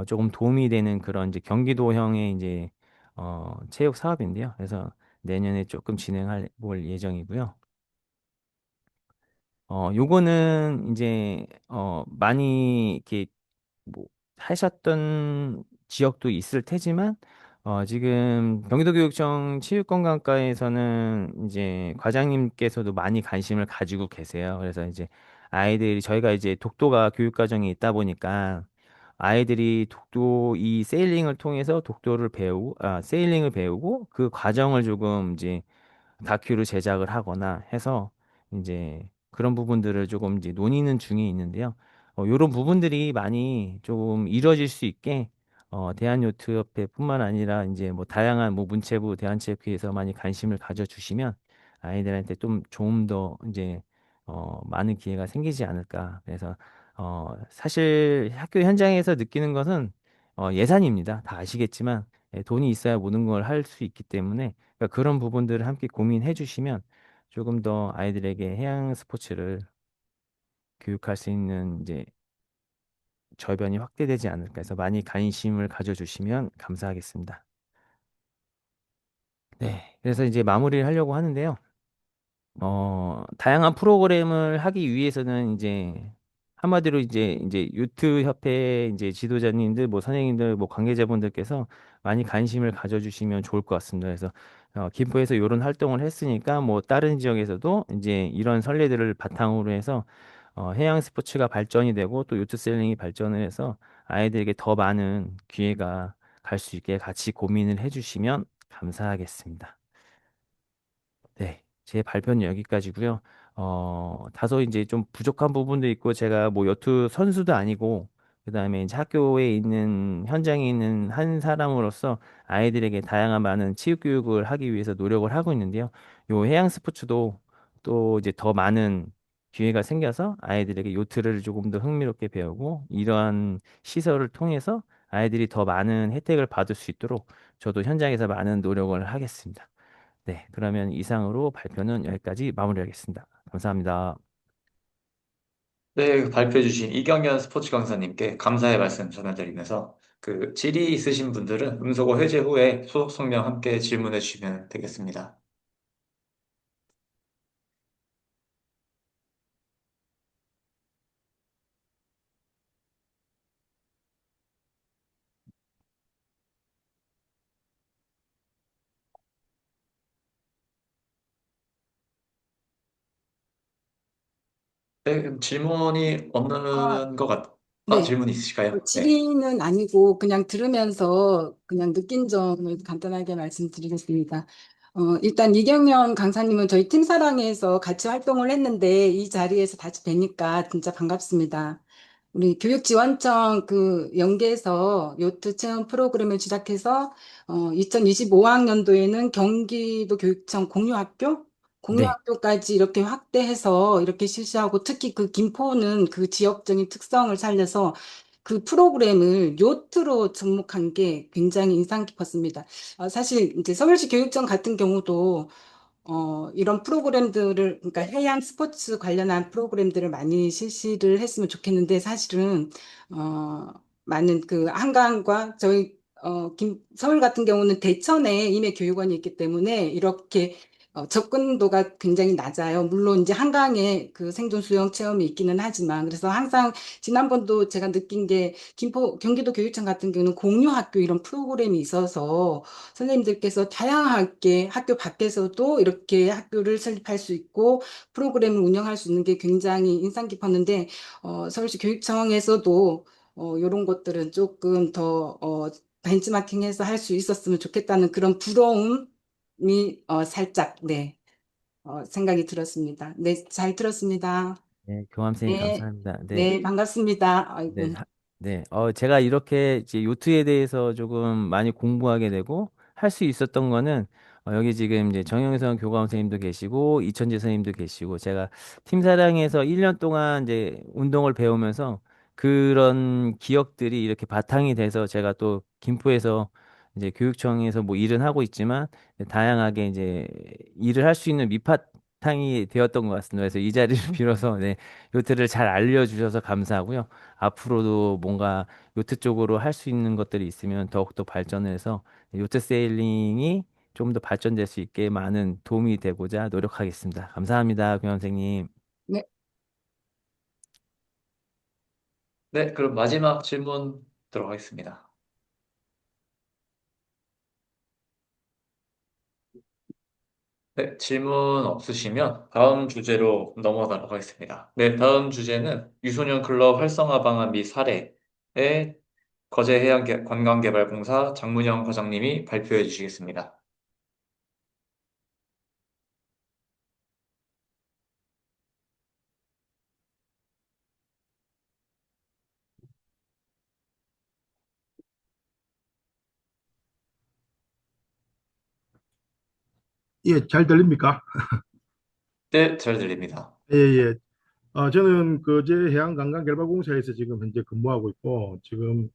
조금 도움이 되는 그런 이제 경기도형의 이제 체육 사업인데요. 그래서 내년에 조금 진행할 볼 예정이고요. 요거는 이제 많이 이렇게 뭐 하셨던 지역도 있을 테지만 지금 경기도교육청 체육건강과에서는 이제 과장님께서도 많이 관심을 가지고 계세요. 그래서 이제 아이들이 저희가 이제 독도가 교육과정에 있다 보니까 아이들이 독도 이 세일링을 통해서 독도를 배우고 세일링을 배우고 그 과정을 조금 이제 다큐를 제작을 하거나 해서 이제 그런 부분들을 조금 이제 논의는 중에 있는데요. 요런 부분들이 많이 좀 이루어질 수 있게 대한요트협회뿐만 아니라 이제 뭐 다양한 뭐 문체부, 대한체육회에서 많이 관심을 가져주시면 아이들한테 좀 더 이제 많은 기회가 생기지 않을까. 그래서 사실 학교 현장에서 느끼는 것은 예산입니다. 다 아시겠지만 돈이 있어야 모든 걸 할 수 있기 때문에 그러니까 그런 부분들을 함께 고민해 주시면 조금 더 아이들에게 해양 스포츠를 교육할 수 있는 이제 저변이 확대되지 않을까 해서 많이 관심을 가져주시면 감사하겠습니다. 네. 그래서 이제 마무리를 하려고 하는데요. 다양한 프로그램을 하기 위해서는 이제 한마디로 이제 유트 협회 이제 지도자님들, 뭐 선생님들, 뭐 관계자분들께서 많이 관심을 가져주시면 좋을 것 같습니다. 그래서 김포에서 이런 활동을 했으니까 뭐 다른 지역에서도 이제 이런 선례들을 바탕으로 해서 해양 스포츠가 발전이 되고 또 요트 셀링이 발전을 해서 아이들에게 더 많은 기회가 갈 수 있게 같이 고민을 해주시면 감사하겠습니다. 네, 제 발표는 여기까지고요. 다소 이제 좀 부족한 부분도 있고 제가 뭐 여투 선수도 아니고 그다음에 이제 학교에 있는 현장에 있는 한 사람으로서 아이들에게 다양한 많은 치육 교육을 하기 위해서 노력을 하고 있는데요. 요 해양 스포츠도 또 이제 더 많은 기회가 생겨서 아이들에게 요트를 조금 더 흥미롭게 배우고 이러한 시설을 통해서 아이들이 더 많은 혜택을 받을 수 있도록 저도 현장에서 많은 노력을 하겠습니다. 네, 그러면 이상으로 발표는 여기까지 마무리하겠습니다. 감사합니다. 네, 발표해 주신 이경현 스포츠 강사님께 감사의 말씀 전해드리면서 그 질의 있으신 분들은 음소거 해제 후에 소속 성명 함께 질문해 주시면 되겠습니다. 네, 그럼 질문이 아, 없는 것 네. 질문 있으실까요? 네. 질의는 아니고 그냥 들으면서 그냥 느낀 점을 간단하게 말씀드리겠습니다. 일단 이경련 강사님은 저희 팀사랑에서 같이 활동을 했는데 이 자리에서 다시 뵈니까 진짜 반갑습니다. 우리 교육지원청 그 연계에서 요트 체험 프로그램을 시작해서 2025학년도에는 경기도 교육청 공유학교 네, 공유학교까지 이렇게 확대해서 이렇게 실시하고 특히 그 김포는 그 지역적인 특성을 살려서 그 프로그램을 요트로 접목한 게 굉장히 인상 깊었습니다. 사실 이제 서울시 교육청 같은 경우도 이런 프로그램들을, 그러니까 해양 스포츠 관련한 프로그램들을 많이 실시를 했으면 좋겠는데, 사실은, 많은 그 한강과 저희, 서울 같은 경우는 대천에 임해 교육원이 있기 때문에 이렇게, 접근도가 굉장히 낮아요. 물론 이제 한강에 그 생존 수영 체험이 있기는 하지만 그래서 항상 지난번도 제가 느낀 게 경기도 교육청 같은 경우는 공유학교 이런 프로그램이 있어서 선생님들께서 다양하게 학교 밖에서도 이렇게 학교를 설립할 수 있고 프로그램을 운영할 수 있는 게 굉장히 인상 깊었는데 서울시 교육청에서도 이런 것들은 조금 더 벤치마킹해서 할 수 있었으면 좋겠다는 그런 부러움이 살짝 생각이 들었습니다. 네, 잘 들었습니다. 네, 교감 선생님 네, 감사합니다. 네. 네, 반갑습니다. 네, 아이고. 네. 제가 이렇게 이제 요트에 대해서 조금 많이 공부하게 되고 할 수 있었던 거는 여기 지금 이제 정영선 교감 선생님도 계시고 이천재 선생님도 계시고 제가 팀사랑에서 1년 동안 이제 운동을 배우면서 그런 기억들이 이렇게 바탕이 돼서 제가 또 김포에서 이제 교육청에서 뭐 일은 하고 있지만 다양하게 이제 일을 할 수 있는 밑바탕이 되었던 것 같습니다. 그래서 이 자리를 빌어서 네, 요트를 잘 알려주셔서 감사하고요. 앞으로도 뭔가 요트 쪽으로 할 수 있는 것들이 있으면 더욱더 발전해서 요트 세일링이 좀 더 발전될 수 있게 많은 도움이 되고자 노력하겠습니다. 감사합니다, 교원 선생님. 네, 네, 그럼 마지막 질문 들어가겠습니다. 네, 질문 없으시면 다음 주제로 넘어가도록 하겠습니다. 네, 다음 주제는 유소년 클럽 활성화 방안 및 사례의 거제해양관광개발공사 장문영 과장님이 발표해 주시겠습니다. 예, 잘 들립니까? 네, 잘 들립니다. 예, 예. 저는 그제 해양관광개발공사에서 지금 현재 근무하고 있고, 지금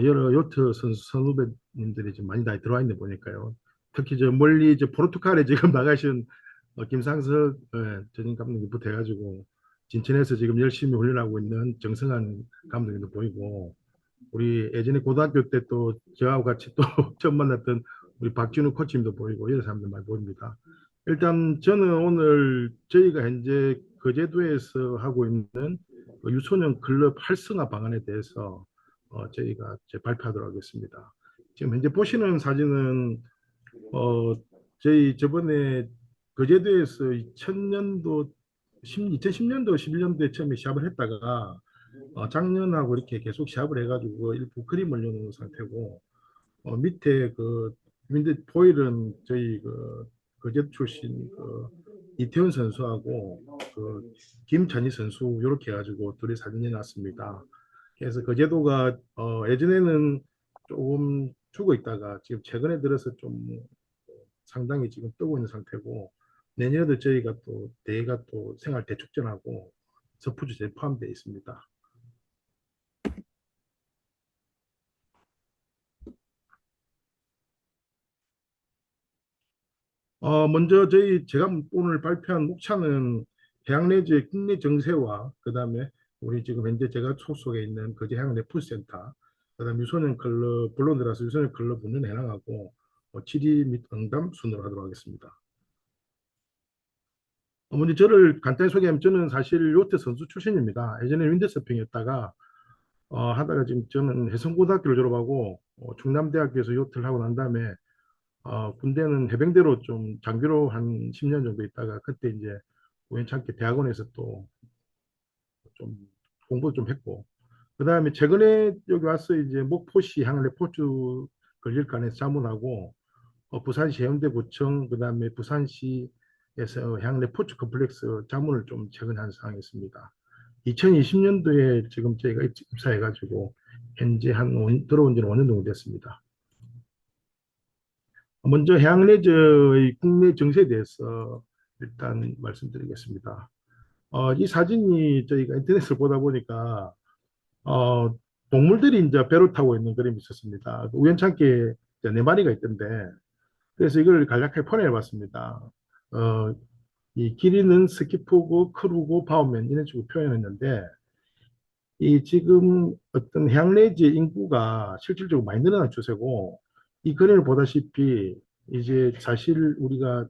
여러 요트 선후배님들이 지금 많이 다 들어와 있는 보니까요. 특히 저 멀리 저 포르투갈에 지금 나가신 김상석 전임 감독님부터 해가지고 진천에서 지금 열심히 훈련하고 있는 정성환 감독님도 보이고, 우리 예전에 고등학교 때 또 저하고 같이 또 처음 만났던 우리 박진우 코치님도 보이고 이런 사람들 많이 보입니다. 일단 저는 오늘 저희가 현재 거제도에서 하고 있는 그 유소년 클럽 활성화 방안에 대해서 저희가 이제 발표하도록 하겠습니다. 지금 현재 보시는 사진은 저희 저번에 거제도에서 2000년도 2010년도 11년도에 처음에 시합을 했다가 작년하고 이렇게 계속 시합을 해가지고 일부 그림을 넣는 상태고 밑에 그 윈드 포일은 저희 그 거제 출신 그 이태훈 선수하고 그 김찬희 선수 이렇게 해가지고 둘이 사진이 났습니다. 그래서 거제도가 예전에는 조금 죽어 있다가 지금 최근에 들어서 좀 상당히 지금 뜨고 있는 상태고 내년에도 저희가 또 대회가 또 생활 대축전하고 서푸주제에 포함되어 있습니다. 먼저 제가 오늘 발표한 목차는 해양레저의 국내 정세와 그다음에 우리 지금 현재 제가 소속에 있는 거제 해양 레프센터 그다음 유소년 클럽 본론들어서 유소년 클럽 운영 해당하고 질의 및 응답 순으로 하도록 하겠습니다. 먼저 저를 간단히 소개하면 저는 사실 요트 선수 출신입니다. 예전에 윈드서핑이었다가 하다가 지금 저는 해성고등학교를 졸업하고 충남대학교에서 요트를 하고 난 다음에 군대는 해병대로 좀 장교로 한 10년 정도 있다가 그때 이제 우연찮게 대학원에서 또 좀 공부 좀 했고 그 다음에 최근에 여기 와서 이제 목포시 항레포츠 건립관에서 자문하고 부산시 해운대구청 그 다음에 부산시에서 향레포츠 컴플렉스 자문을 좀 최근에 한 상황이었습니다. 2020년도에 지금 저희가 입사해가지고 현재 들어온 지는 5년 정도 됐습니다. 먼저 해양레저의 국내 정세에 대해서 일단 말씀드리겠습니다. 이 사진이 저희가 인터넷을 보다 보니까 동물들이 이제 배로 타고 있는 그림이 있었습니다. 우연찮게 이제 4마리가 있던데 그래서 이걸 간략하게 포함해 봤습니다. 이 길이는 스키프고 크루고 바우맨 이런 식으로 표현했는데 이 지금 어떤 해양레저 인구가 실질적으로 많이 늘어난 추세고 이 그림을 보다시피 이제 사실 우리가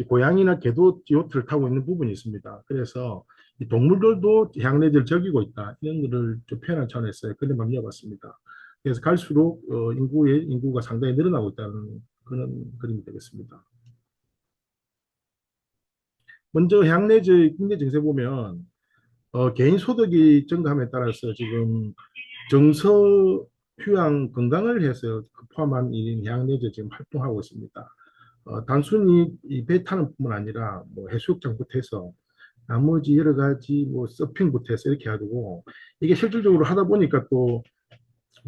고양이나 개도 요트를 타고 있는 부분이 있습니다. 그래서 이 동물들도 해양레저를 즐기고 있다. 이런 거를 좀 표현한 차원에서 그런 걸 이어봤습니다. 그래서 갈수록 인구가 상당히 늘어나고 있다는 그런 그림이 되겠습니다. 먼저 해양레저의 국내 증세 보면 개인 소득이 증가함에 따라서 지금 정서, 휴양, 건강을 해서 포함한 이 해양레저 지금 활동하고 있습니다. 단순히 이 배 타는 뿐만 아니라 뭐 해수욕장부터 해서 나머지 여러 가지 뭐 서핑부터 해서 이렇게 해가지고 이게 실질적으로 하다 보니까 또뭐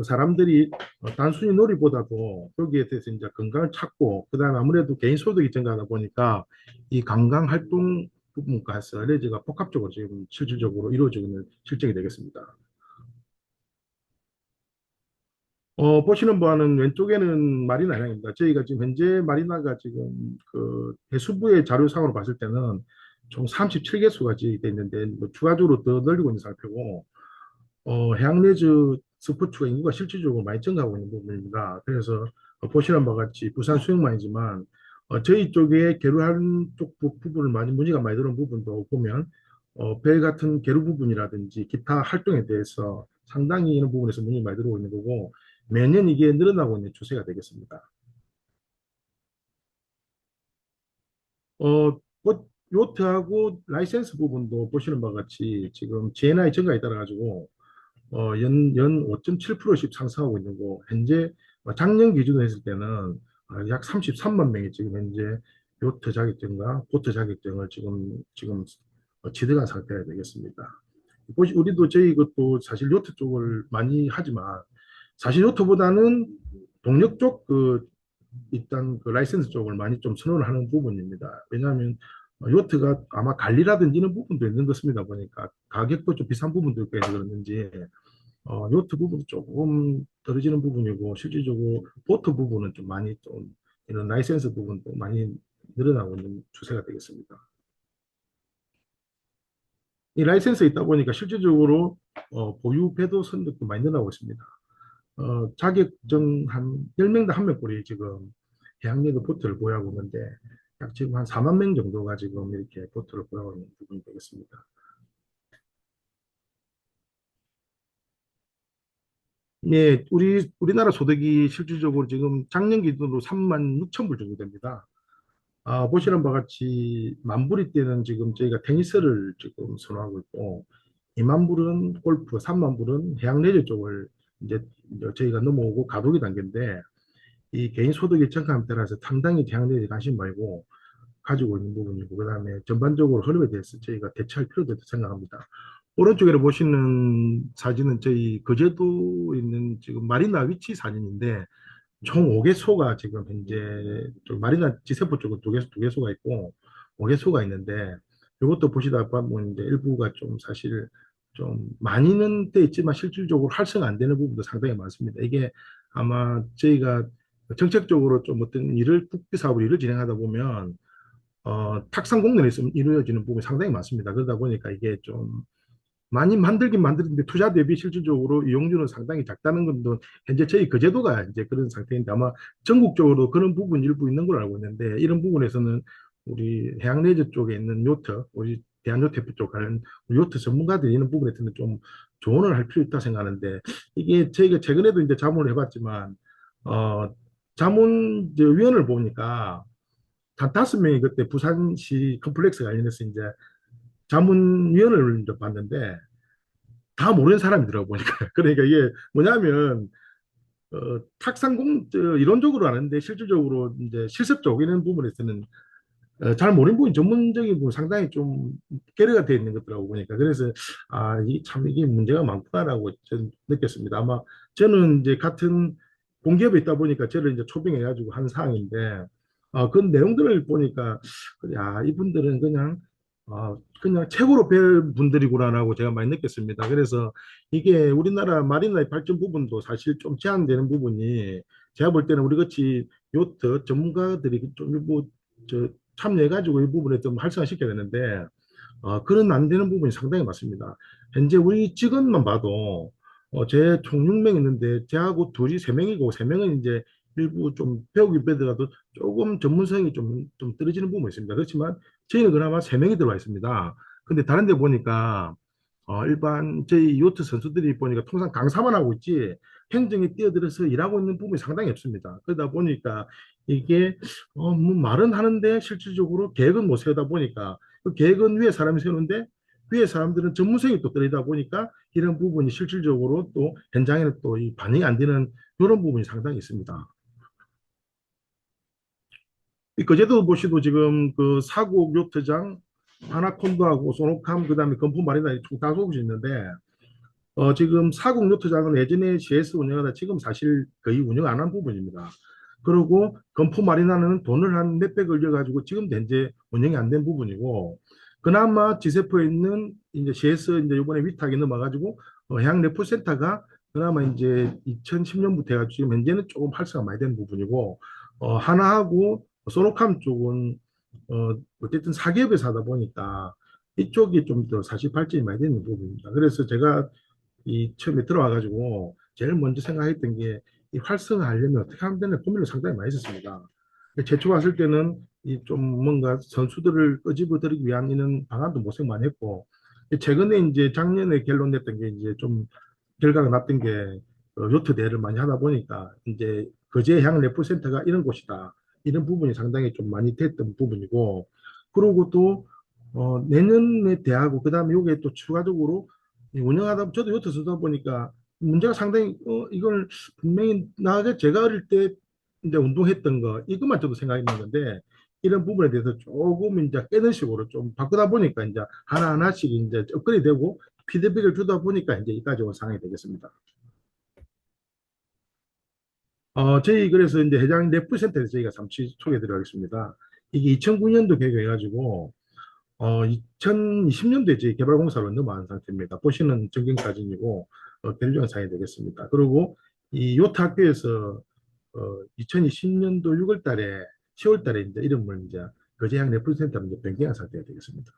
사람들이 단순히 놀이보다도 여기에 대해서 이제 건강을 찾고 그다음에 아무래도 개인 소득이 증가하다 보니까 이 관광 활동 부분까지 레저가 복합적으로 지금 실질적으로 이루어지고 있는 실정이 되겠습니다. 보시는 바는 왼쪽에는 마리나 해양입니다. 저희가 지금 현재 마리나가 지금 그 해수부의 자료상으로 봤을 때는 총 37개소가 지정돼 있는데 뭐 추가적으로 더 늘리고 있는 상태고 해양레저 스포츠가 인구가 실질적으로 많이 증가하고 있는 부분입니다. 그래서 보시는 바와 같이 부산 수영만이지만 저희 쪽에 계류하는 쪽 부분을 많이 문의가 많이 들어온 부분도 보면 배 같은 계류 부분이라든지 기타 활동에 대해서 상당히 이런 부분에서 문의 많이 들어오고 있는 거고 매년 이게 늘어나고 있는 추세가 되겠습니다. 요트하고 라이센스 부분도 보시는 바와 같이 지금 GNI 증가에 따라 가지고 연 5.7%씩 상승하고 있는 거 현재 작년 기준으로 했을 때는 약 33만 명이 지금 현재 요트 자격증과 보트 자격증을 지금 취득한 상태가 되겠습니다. 우리도 저희 것도 사실 요트 쪽을 많이 하지만 사실 요트보다는 동력 쪽 일단 그 라이센스 쪽을 많이 좀 선호를 하는 부분입니다. 왜냐하면 요트가 아마 관리라든지 이런 부분도 있는 것입니다. 보니까 가격도 좀 비싼 부분도 있고 해서 그러는지 요트 부분도 조금 떨어지는 부분이고 실질적으로 보트 부분은 좀 많이 좀 이런 라이센스 부분도 많이 늘어나고 있는 추세가 되겠습니다. 이 라이센스에 있다 보니까 실질적으로 보유 배도 선적도 많이 늘어나고 있습니다. 자격증 한 10명당 1명꼴이 지금 해양레저 보트를 보유하고 있는데 약 지금 한 4만 명 정도가 지금 이렇게 보트를 보유하고 있는 부분이 되겠습니다. 네, 우리나라 소득이 실질적으로 지금 작년 기준으로 3만 6천 불 정도 됩니다. 보시는 바와 같이 만 불이 때는 지금 저희가 테니스를 지금 선호하고 있고 2만 불은 골프, 3만 불은 해양레저 쪽을 이제 저희가 넘어오고 가독이 단계인데 이 개인 소득의 증가함에 따라서 상당히 해양레저에 관심 말고 가지고 있는 부분이고 그다음에 전반적으로 흐름에 대해서 저희가 대처할 필요도 있다고 생각합니다. 오른쪽에 보시는 사진은 저희 거제도 있는 지금 마리나 위치 사진인데 총 5개소가 지금 현재 마리나 지세포 쪽은 두 개소가 있고 5개소가 있는데 이것도 보시다 보면 이제 일부가 좀 사실 좀 많이는 돼 있지만 실질적으로 활성화 안 되는 부분도 상당히 많습니다. 이게 아마 저희가 정책적으로 좀 어떤 국비 사업을 일을 진행하다 보면 탁상 공론에 이루어지는 부분이 상당히 많습니다. 그러다 보니까 이게 좀 많이 만들긴 만드는데 투자 대비 실질적으로 이용률은 상당히 작다는 것도 현재 저희 거제도가 이제 그런 상태인데 아마 전국적으로 그런 부분 일부 있는 걸로 알고 있는데 이런 부분에서는 우리 해양레저 쪽에 있는 요트, 우리 대한요트협회 쪽 관련 요트 전문가들이 이런 부분에서는 좀 조언을 할 필요 있다 생각하는데 이게 저희가 최근에도 이제 자문을 해봤지만 자문위원을 보니까 한 5명이 그때 부산시 컴플렉스 관련해서 이제 자문위원을 봤는데 다 모르는 사람이더라고 보니까. 그러니까 이게 뭐냐면 이론적으로 아는데 실질적으로 이제 실습적 이런 부분에서는 잘 모르는 부분 전문적인 부분 상당히 좀 결여가 되어 있는 것더라고 보니까. 그래서 참 이게 문제가 많구나라고 저는 느꼈습니다. 아마 저는 이제 같은 공기업에 있다 보니까 저를 이제 초빙해가지고 한 사항인데 그 내용들을 보니까 이분들은 그냥 최고로 뵐 분들이구나라고 제가 많이 느꼈습니다. 그래서 이게 우리나라 마리나의 발전 부분도 사실 좀 제한되는 부분이 제가 볼 때는 우리 같이 요트 전문가들이 좀 일부 참여해가지고 이 부분에 좀 활성화시켜야 되는데 그런 안 되는 부분이 상당히 많습니다. 현재 우리 직원만 봐도 제 총 6명 있는데 저하고 둘이 3명이고 3명은 이제 일부 좀 배우긴 배우더라도 조금 전문성이 좀 떨어지는 부분이 있습니다. 그렇지만 저희는 그나마 3명이 들어와 있습니다. 근데 다른 데 보니까 일반 저희 요트 선수들이 보니까 통상 강사만 하고 있지 행정에 뛰어들어서 일하고 있는 부분이 상당히 없습니다. 그러다 보니까 이게 뭐 말은 하는데 실질적으로 계획은 못 세우다 보니까 그 계획은 위에 사람이 세우는데 위에 사람들은 전문성이 또 떨어지다 보니까 이런 부분이 실질적으로 또 현장에는 또 이 반영이 안 되는 이런 부분이 상당히 있습니다. 이 거제도 보시도 지금 그 사국 요트장, 하나콘도하고 소노캄, 그다음에 건품 마리나 총 다섯이 있는데 지금 사국 요트장은 예전에 CS 운영하다 지금 사실 거의 운영 안 한 부분입니다. 그리고 건품 마리나는 돈을 한 몇백을 들여가지고 지금 현재 운영이 안 된 부분이고 그나마 지세포에 있는 이제 CS 이제 이번에 위탁이 넘어가지고 해양 레포센터가 그나마 이제 2010년부터 해가지고 지금 현재는 조금 활성화 많이 된 부분이고 하나하고 소노캄 쪽은 어쨌든 사기업에서 하다 보니까 이쪽이 좀 더 사실 발전이 많이 되는 부분입니다. 그래서 제가 이 처음에 들어와가지고 제일 먼저 생각했던 게 이 활성화하려면 어떻게 하면 되나 고민을 상당히 많이 했었습니다. 최초 왔을 때는 이 좀 뭔가 선수들을 끄집어들이기 위한 이런 방안도 모색 많이 했고 최근에 이제 작년에 결론냈던 게 이제 좀 결과가 났던 게 요트 대회를 많이 하다 보니까 이제 거제해양 레포센터가 이런 곳이다. 이런 부분이 상당히 좀 많이 됐던 부분이고 그리고 또 내년에 대하고 그다음에 요게 또 추가적으로 운영하다 저도 요트 쓰다 보니까 문제가 상당히 이걸 분명히 나가 제가 어릴 때 이제 운동했던 거 이것만 저도 생각이 있는 건데 이런 부분에 대해서 조금 이제 깨는 식으로 좀 바꾸다 보니까 이제 하나하나씩 이제 업그레이드 되고 피드백을 주다 보니까 이제 이까지 온 상황이 되겠습니다. 저희 그래서 이제 해장 래프센터에서 저희가 잠시 소개 드리겠습니다. 이게 2009년도 개교해가지고 2020년도에 저희 개발공사로 넘어간 상태입니다. 보시는 전경 사진이고 결정 사항이 되겠습니다. 그리고 이 요트 학교에서 2020년도 6월 달에 10월 달에 이제 이름을 이제 거제해양 래프센터로 이제 변경한 상태가 되겠습니다.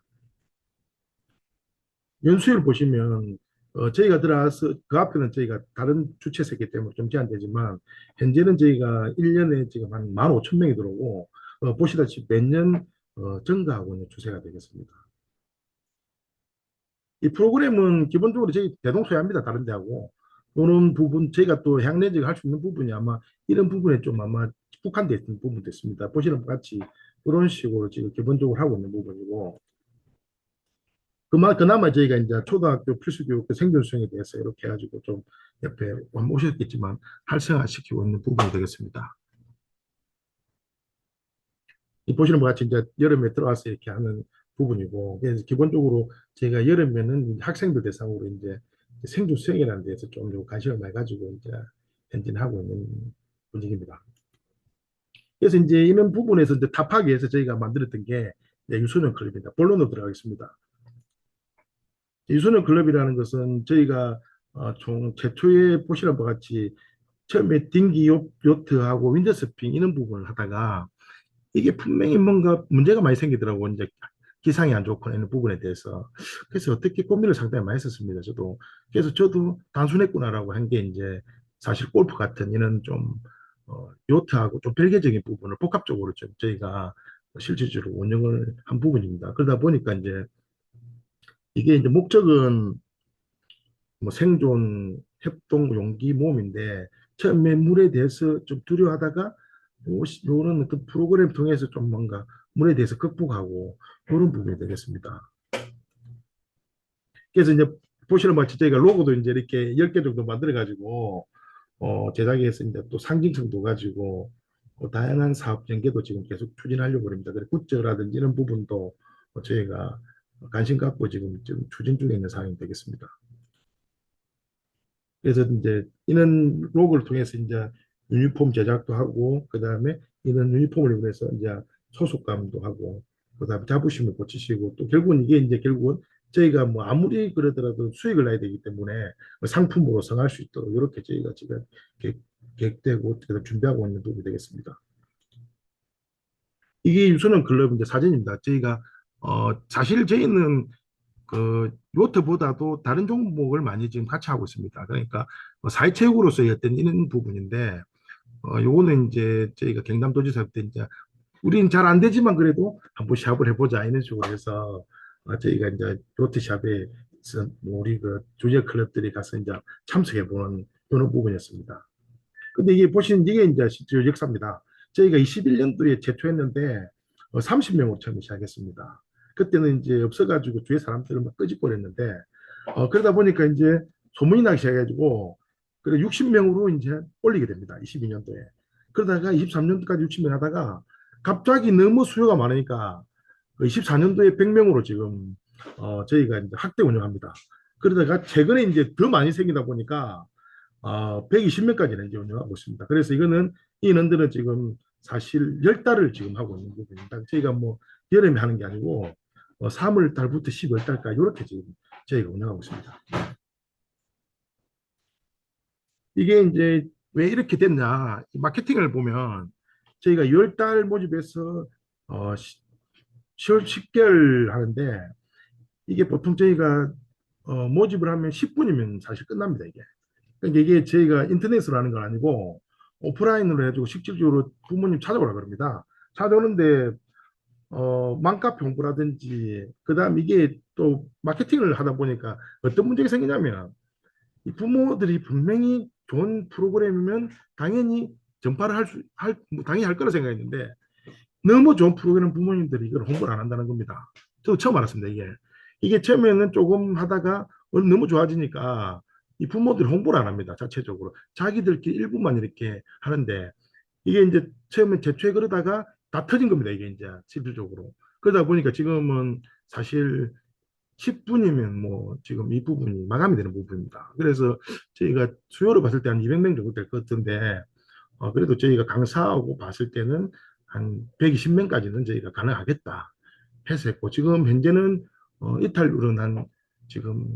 연수율 보시면 저희가 들어와서 그 앞에는 저희가 다른 주체였기 때문에 좀 제한되지만 현재는 저희가 1년에 지금 한 15,000명이 들어오고 보시다시피 매년 증가하고 있는 추세가 되겠습니다. 이 프로그램은 기본적으로 저희 대동소이합니다. 다른 데하고. 이런 부분 저희가 또 향내지가 할 수 있는 부분이 아마 이런 부분에 좀 아마 국한되어 있는 부분도 있습니다. 보시는 것 같이 이런 식으로 지금 기본적으로 하고 있는 부분이고 그나마 저희가 이제 초등학교 필수교육 생존 수행에 대해서 이렇게 해가지고 좀 옆에 오셨겠지만 활성화시키고 있는 부분이 되겠습니다. 이 보시는 것 같이 이제 여름에 들어와서 이렇게 하는 부분이고 그래서 기본적으로 저희가 여름에는 학생들 대상으로 이제 생존 수행이라는 데서 좀 관심을 많이 가지고 이제 현진하고 있는 분위기입니다. 그래서 이제 이런 부분에서 이제 답하기 위해서 저희가 만들었던 게 유소년 클럽입니다. 본론으로 들어가겠습니다. 유소년 클럽이라는 것은 저희가 총 최초에 보시는 것 같이 처음에 딩기 요트하고 윈드서핑 이런 부분을 하다가 이게 분명히 뭔가 문제가 많이 생기더라고요. 이제 기상이 안 좋거나 이런 부분에 대해서. 그래서 어떻게 고민을 상당히 많이 했었습니다. 저도. 그래서 저도 단순했구나라고 한 게 이제 사실 골프 같은 이런 좀 요트하고 좀 별개적인 부분을 복합적으로 좀 저희가 실질적으로 운영을 한 부분입니다. 그러다 보니까 이제 이게 이제 목적은 뭐 생존, 협동, 용기 모험인데 처음에 물에 대해서 좀 두려워하다가 요런 어떤 프로그램 통해서 좀 뭔가 물에 대해서 극복하고 그런 부분이 되겠습니다. 그래서 이제 보시는 바처럼 저희가 로고도 이제 이렇게 10개 정도 만들어 가지고 제작해서 이제 또 상징성도 가지고 다양한 사업 전개도 지금 계속 추진하려고 합니다. 그래서 굿즈라든지 이런 부분도 저희가 관심 갖고 지금 추진 중에 있는 사항이 되겠습니다. 그래서 이제 이런 로고를 통해서 이제 유니폼 제작도 하고 그다음에 이런 유니폼을 위해서 이제 소속감도 하고 그다음에 자부심을 고치시고 또 결국은 이게 이제 결국은 저희가 뭐 아무리 그러더라도 수익을 내야 되기 때문에 상품으로 성할 수 있도록 이렇게 저희가 지금 계획되고 준비하고 있는 부분이 되겠습니다. 이게 유소년 클럽 이제 사진입니다. 저희가 사실 저희는 그 요트보다도 다른 종목을 많이 지금 같이 하고 있습니다. 그러니까 사회체육으로서의 어떤 이런 부분인데 요거는 이제 저희가 경남도지사 때 이제 우리는 잘 안 되지만 그래도 한번 시합을 해보자 이런 식으로 해서 저희가 이제 요트샵에 뭐 우리 그 주니어 클럽들이 가서 이제 참석해보는 그런 부분이었습니다. 근데 이게 보시는 이게 이제 실제 역사입니다. 저희가 21년도에 제초했는데 30명으로 처음에 시작했습니다. 그때는 이제 없어가지고 주위 사람들을 막 끄집거렸는데 그러다 보니까 이제 소문이 나기 시작해가지고 그래 60명으로 이제 올리게 됩니다. 22년도에. 그러다가 23년도까지 60명 하다가 갑자기 너무 수요가 많으니까 24년도에 100명으로 지금 저희가 이제 확대 운영합니다. 그러다가 최근에 이제 더 많이 생기다 보니까 120명까지는 이제 운영하고 있습니다. 그래서 이거는 이 인원들은 지금 사실 10달을 지금 하고 있는 부분입니다. 저희가 뭐 여름에 하는 게 아니고 3월 달부터 12월 달까지 이렇게 지금 저희가 운영하고 있습니다. 이게 이제 왜 이렇게 됐냐? 마케팅을 보면 저희가 10달 모집해서 10월 10개월 하는데 이게 보통 저희가 모집을 하면 10분이면 사실 끝납니다, 이게. 그러니까 이게 저희가 인터넷으로 하는 건 아니고 오프라인으로 해가지고 실질적으로 부모님 찾아오라 그럽니다. 찾아오는데 맘카페 홍보라든지 그다음 이게 또 마케팅을 하다 보니까 어떤 문제가 생기냐면 이 부모들이 분명히 좋은 프로그램이면 당연히 전파를 당연히 할 거라 생각했는데 너무 좋은 프로그램 부모님들이 이걸 홍보를 안 한다는 겁니다. 저도 처음 알았습니다, 이게. 이게 처음에는 조금 하다가 너무 좋아지니까 이 부모들이 홍보를 안 합니다, 자체적으로. 자기들끼리 일부만 이렇게 하는데 이게 이제 처음에 제초에 그러다가 다 터진 겁니다, 이게 이제 실질적으로. 그러다 보니까 지금은 사실 10분이면 뭐 지금 이 부분이 마감이 되는 부분입니다. 그래서 저희가 수요를 봤을 때 한 200명 정도 될 것 같은데 그래도 저희가 강사하고 봤을 때는 한 120명까지는 저희가 가능하겠다 해서 했고 지금 현재는 이탈률은 한 지금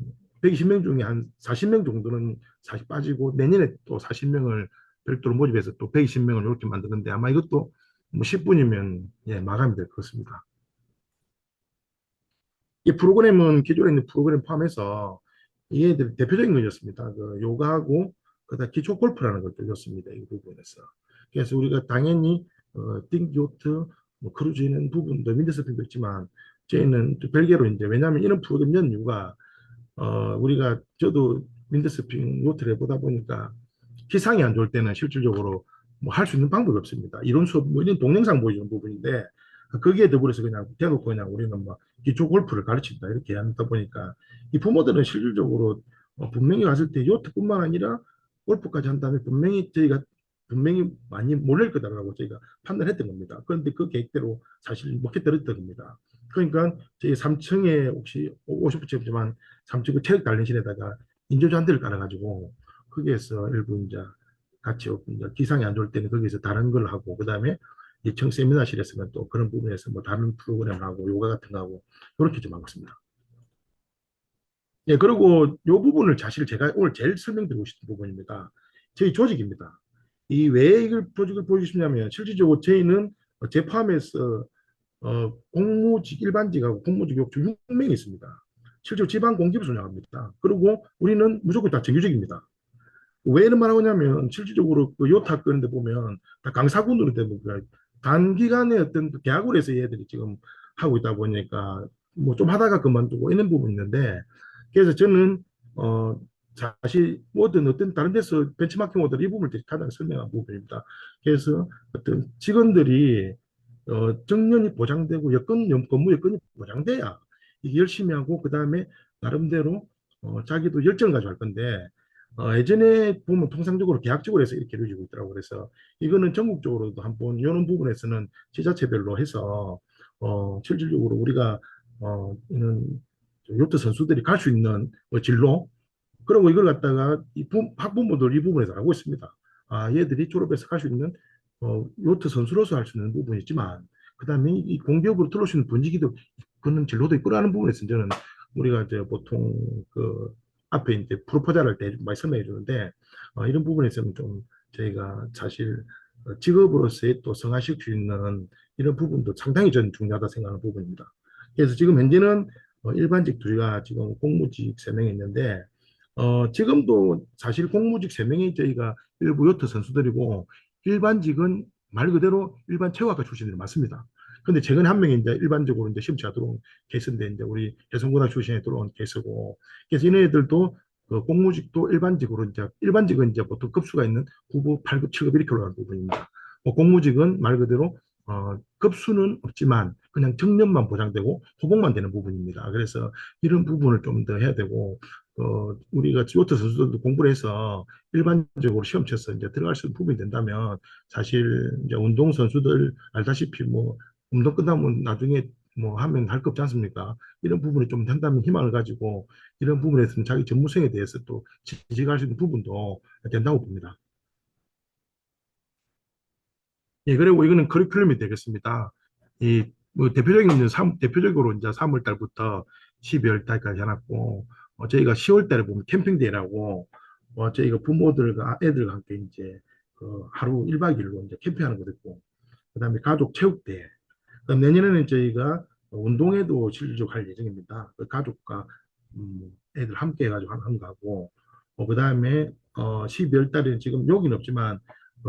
120명 중에 한 40명 정도는 사실 빠지고 내년에 또 40명을 별도로 모집해서 또 120명을 이렇게 만드는데 아마 이것도 뭐 10분이면 예, 마감이 될 것 같습니다. 이 프로그램은 기존에 있는 프로그램 포함해서 얘들 대표적인 거였습니다. 그 요가하고 그다음 기초 골프라는 것도 였습니다. 이 부분에서. 그래서 우리가 당연히 띵요트, 뭐 크루즈 있는 부분도 윈드서핑도 있지만 저희는 또 별개로 이제 왜냐하면 이런 프로그램 연 이유가 우리가 저도 윈드서핑 요트를 해보다 보니까 기상이 안 좋을 때는 실질적으로 뭐 할 수 있는 방법이 없습니다. 이론 수업, 뭐 이런 동영상 보여주는 부분인데 거기에 더불어서 그냥 대놓고 그냥 우리는 뭐 기초 골프를 가르친다 이렇게 하다 보니까 이 부모들은 실질적으로 분명히 갔을 때 요트뿐만 아니라 골프까지 한다면 분명히 저희가 분명히 많이 몰릴 거다라고 저희가 판단했던 겁니다. 그런데 그 계획대로 사실 먹혀 들었던 겁니다. 그러니까 저희 3층에 혹시 50%지만 3층 그 체육 단련실에다가 인조조 한 대를 깔아가지고 거기에서 일부 이제 같이 이제 기상이 안 좋을 때는 거기서 다른 걸 하고 그다음에 2층 세미나실에서는 또 그런 부분에서 뭐 다른 프로그램 하고 요가 같은 거 하고 이렇게 좀 하고 있습니다. 예, 그리고 요 부분을 사실 제가 오늘 제일 설명드리고 싶은 부분입니다. 저희 조직입니다. 이 왜 이걸 조직을 보여주시냐면 실질적으로 저희는 제 포함해서 공무직 일반직하고 공무직 욕조 6명이 있습니다. 실제로 지방 공기부서 운영합니다. 그리고 우리는 무조건 다 정규직입니다. 왜 이런 말 하냐면 실질적으로 그 요타 끄는데 보면 다 강사군으로 되는 거예요. 단기간에 어떤 그 계약으로 해서 얘들이 지금 하고 있다 보니까 뭐 좀 하다가 그만두고 이런 부분이 있는데 그래서 저는 사실 뭐든 어떤 다른 데서 벤치마킹 모델 이 부분을 가장 설명한 부분입니다. 그래서 어떤 직원들이 정년이 보장되고 근무 여건이 보장돼야 이게 열심히 하고 그 다음에 나름대로 자기도 열정을 가지고 할 건데 예전에 보면 통상적으로 계약직으로 해서 이렇게 이루어지고 있더라고요. 그래서 이거는 전국적으로도 한번 이런 부분에서는 지자체별로 해서 실질적으로 우리가 이런 요트 선수들이 갈 수 있는 진로 그리고 이걸 갖다가 학부모들 이 부분에서 알고 있습니다. 얘들이 졸업해서 갈 수 있는 요트 선수로서 할 수 있는 부분이 있지만 그다음에 이 공기업으로 들어올 수 있는 분위기도 그런 진로도 있고라는 부분에서 저는 우리가 이제 보통 그 앞에 이제 프로포즈를 할 때 많이 설명해 주는데 이런 부분에서는 좀 저희가 사실 직업으로서의 또 성화시킬 수 있는 이런 부분도 상당히 저는 중요하다 생각하는 부분입니다. 그래서 지금 현재는 일반직 2가 지금 공무직 3명이 있는데 지금도 사실 공무직 3명이 저희가 일부 요트 선수들이고 일반직은 말 그대로 일반 체육학과 출신들이 많습니다. 근데 최근에 한 명이 이제 일반적으로 이제 시험치가 들어온 케이스인데 이제 우리 해성고등학교 출신에 들어온 케이스고 그래서 이네들도 그 공무직도 일반직으로 이제 일반직은 이제 보통 급수가 있는 9급, 8급, 7급 이렇게 올라가는 부분입니다. 뭐 공무직은 말 그대로 급수는 없지만 그냥 정년만 보장되고 호봉만 되는 부분입니다. 그래서 이런 부분을 좀 더 해야 되고 우리가 요트 선수들도 공부를 해서 일반적으로 시험 쳐서 이제 들어갈 수 있는 부분이 된다면 사실 이제 운동 선수들 알다시피 뭐 운동 끝나면 나중에 뭐 하면 할 거 없지 않습니까? 이런 부분이 좀 된다면 희망을 가지고 이런 부분에서는 자기 전문성에 대해서 또 지식할 수 있는 부분도 된다고 봅니다. 예, 그리고 이거는 커리큘럼이 되겠습니다. 뭐 대표적으로 이제 3월 달부터 12월 달까지 해놨고, 저희가 10월 달에 보면 캠핑데이라고, 저희가 부모들과 애들과 함께 이제 하루 1박 2일로 이제 캠핑하는 것도 있고, 그 다음에 가족 체육대회, 그럼 내년에는 저희가 운동회도 실질적으로 할 예정입니다. 그 가족과 애들 함께 해가지고 하는 거고, 그 다음에 12월 달에는 지금 여기는 없지만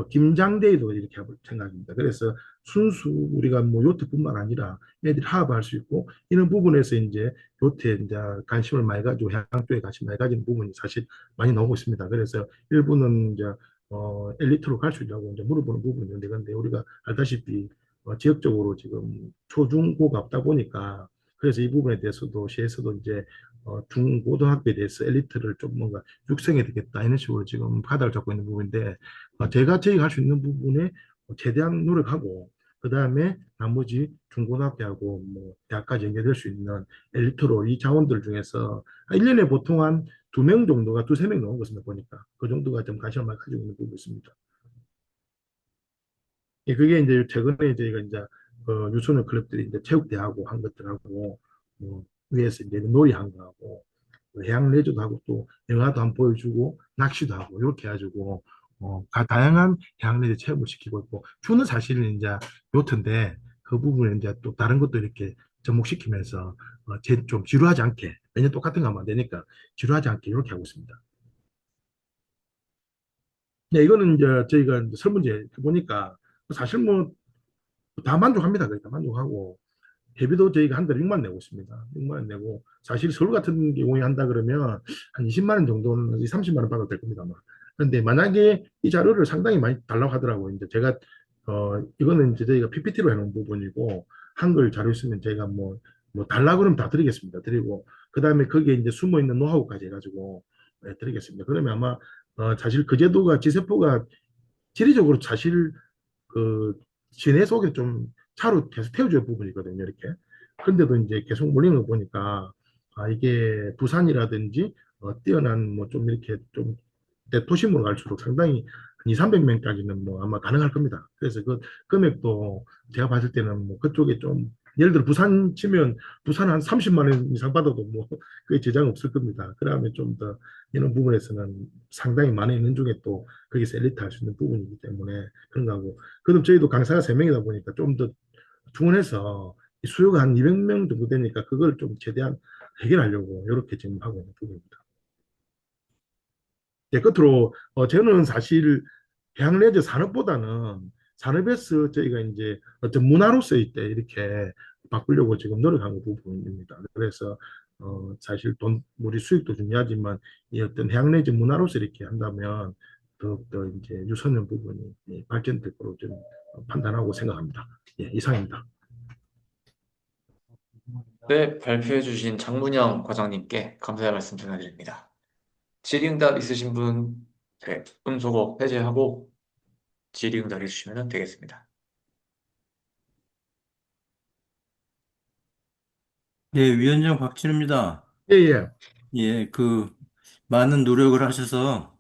김장데이도 이렇게 해볼 생각입니다. 그래서 순수 우리가 뭐 요트뿐만 아니라 애들이 합할 수 있고 이런 부분에서 이제 요트에 이제 관심을 많이 가지고 해양 쪽에 관심 많이 가지는 부분이 사실 많이 나오고 있습니다. 그래서 일부는 이제 엘리트로 갈 수 있냐고 이제 물어보는 부분이 있는데 근데 우리가 알다시피 지역적으로 지금 초중고가 없다 보니까 그래서 이 부분에 대해서도 시에서도 이제 중고등학교에 대해서 엘리트를 좀 뭔가 육성해야 되겠다 이런 식으로 지금 가닥을 잡고 있는 부분인데 제가 저희가 할 수 있는 부분에 최대한 노력하고 그 다음에 나머지 중고등학교하고 뭐 대학까지 연계될 수 있는 엘리트로 이 자원들 중에서 1년에 보통 한 2명 정도가 2~3명 나온 것을 보니까 그 정도가 좀 관심을 많이 가지고 있는 부분이 있습니다. 예, 그게 이제 최근에 저희가 이제 유소년 클럽들이 이제 체육대하고 한 것들하고 위에서 이제 놀이한 거하고 해양 레저도 하고 또 영화도 한번 보여주고 낚시도 하고 이렇게 해가지고 다양한 해양 레저 체험을 시키고 있고 주는 사실은 이제 요트인데 그 부분에 이제 또 다른 것도 이렇게 접목시키면서 좀 지루하지 않게 매년 똑같은 거 하면 안 되니까 지루하지 않게 이렇게 하고 있습니다. 네, 이거는 이제 저희가 이제 설문제 해보니까 사실 뭐 다 만족합니다. 거의 다 만족하고 회비도 저희가 한 달에 6만 내고 있습니다. 6만 원 내고 사실 서울 같은 경우에 한다 그러면 한 20만 원 정도는 30만 원 받아도 될 겁니다. 아마. 그런데 만약에 이 자료를 상당히 많이 달라고 하더라고요. 이제 제가 이거는 이제 저희가 PPT로 해놓은 부분이고 한글 자료 있으면 제가 뭐 달라 그러면 다 드리겠습니다. 드리고 그 다음에 거기에 이제 숨어 있는 노하우까지 해가지고 드리겠습니다. 그러면 아마 사실 그 제도가 지세포가 지리적으로 사실 그 시내 속에 좀 차로 계속 태워줄 부분이거든요, 이렇게. 근데도 이제 계속 몰리는 거 보니까, 이게 부산이라든지, 뛰어난 뭐 좀 이렇게 좀 대도심으로 갈수록 상당히 한 2, 300명까지는 뭐 아마 가능할 겁니다. 그래서 그 금액도 제가 봤을 때는 뭐 그쪽에 좀, 예를 들어 부산 치면 부산 한 30만 원 이상 받아도 뭐 그게 제장 없을 겁니다. 그러면 좀 더 이런 부분에서는 상당히 많이 있는 중에 또 거기서 엘리트 할 수 있는 부분이기 때문에 그런 거고. 그럼 저희도 강사가 3명이다 보니까 좀 더 중원해서 수요가 한 200명 정도 되니까 그걸 좀 최대한 해결하려고 이렇게 지금 하고 있는 부분입니다. 예, 끝으로 저는 사실 해양레저 산업보다는 산업에서 저희가 이제 어떤 문화로서의 때 이렇게 바꾸려고 지금 노력하는 부분입니다. 그래서 사실 돈 우리 수익도 중요하지만 이 어떤 해양레저 문화로서 이렇게 한다면 더욱더 이제 유소년 부분이 발전될 거로 좀 판단하고 생각합니다. 예, 이상입니다. 네, 발표해주신 장문영 과장님께 감사의 말씀 전해드립니다. 질의응답 있으신 분, 네, 음소거 해제하고 질의응답 해주시면 되겠습니다. 네, 위원장 박진우입니다. 예, 예. 예, 많은 노력을 하셔서,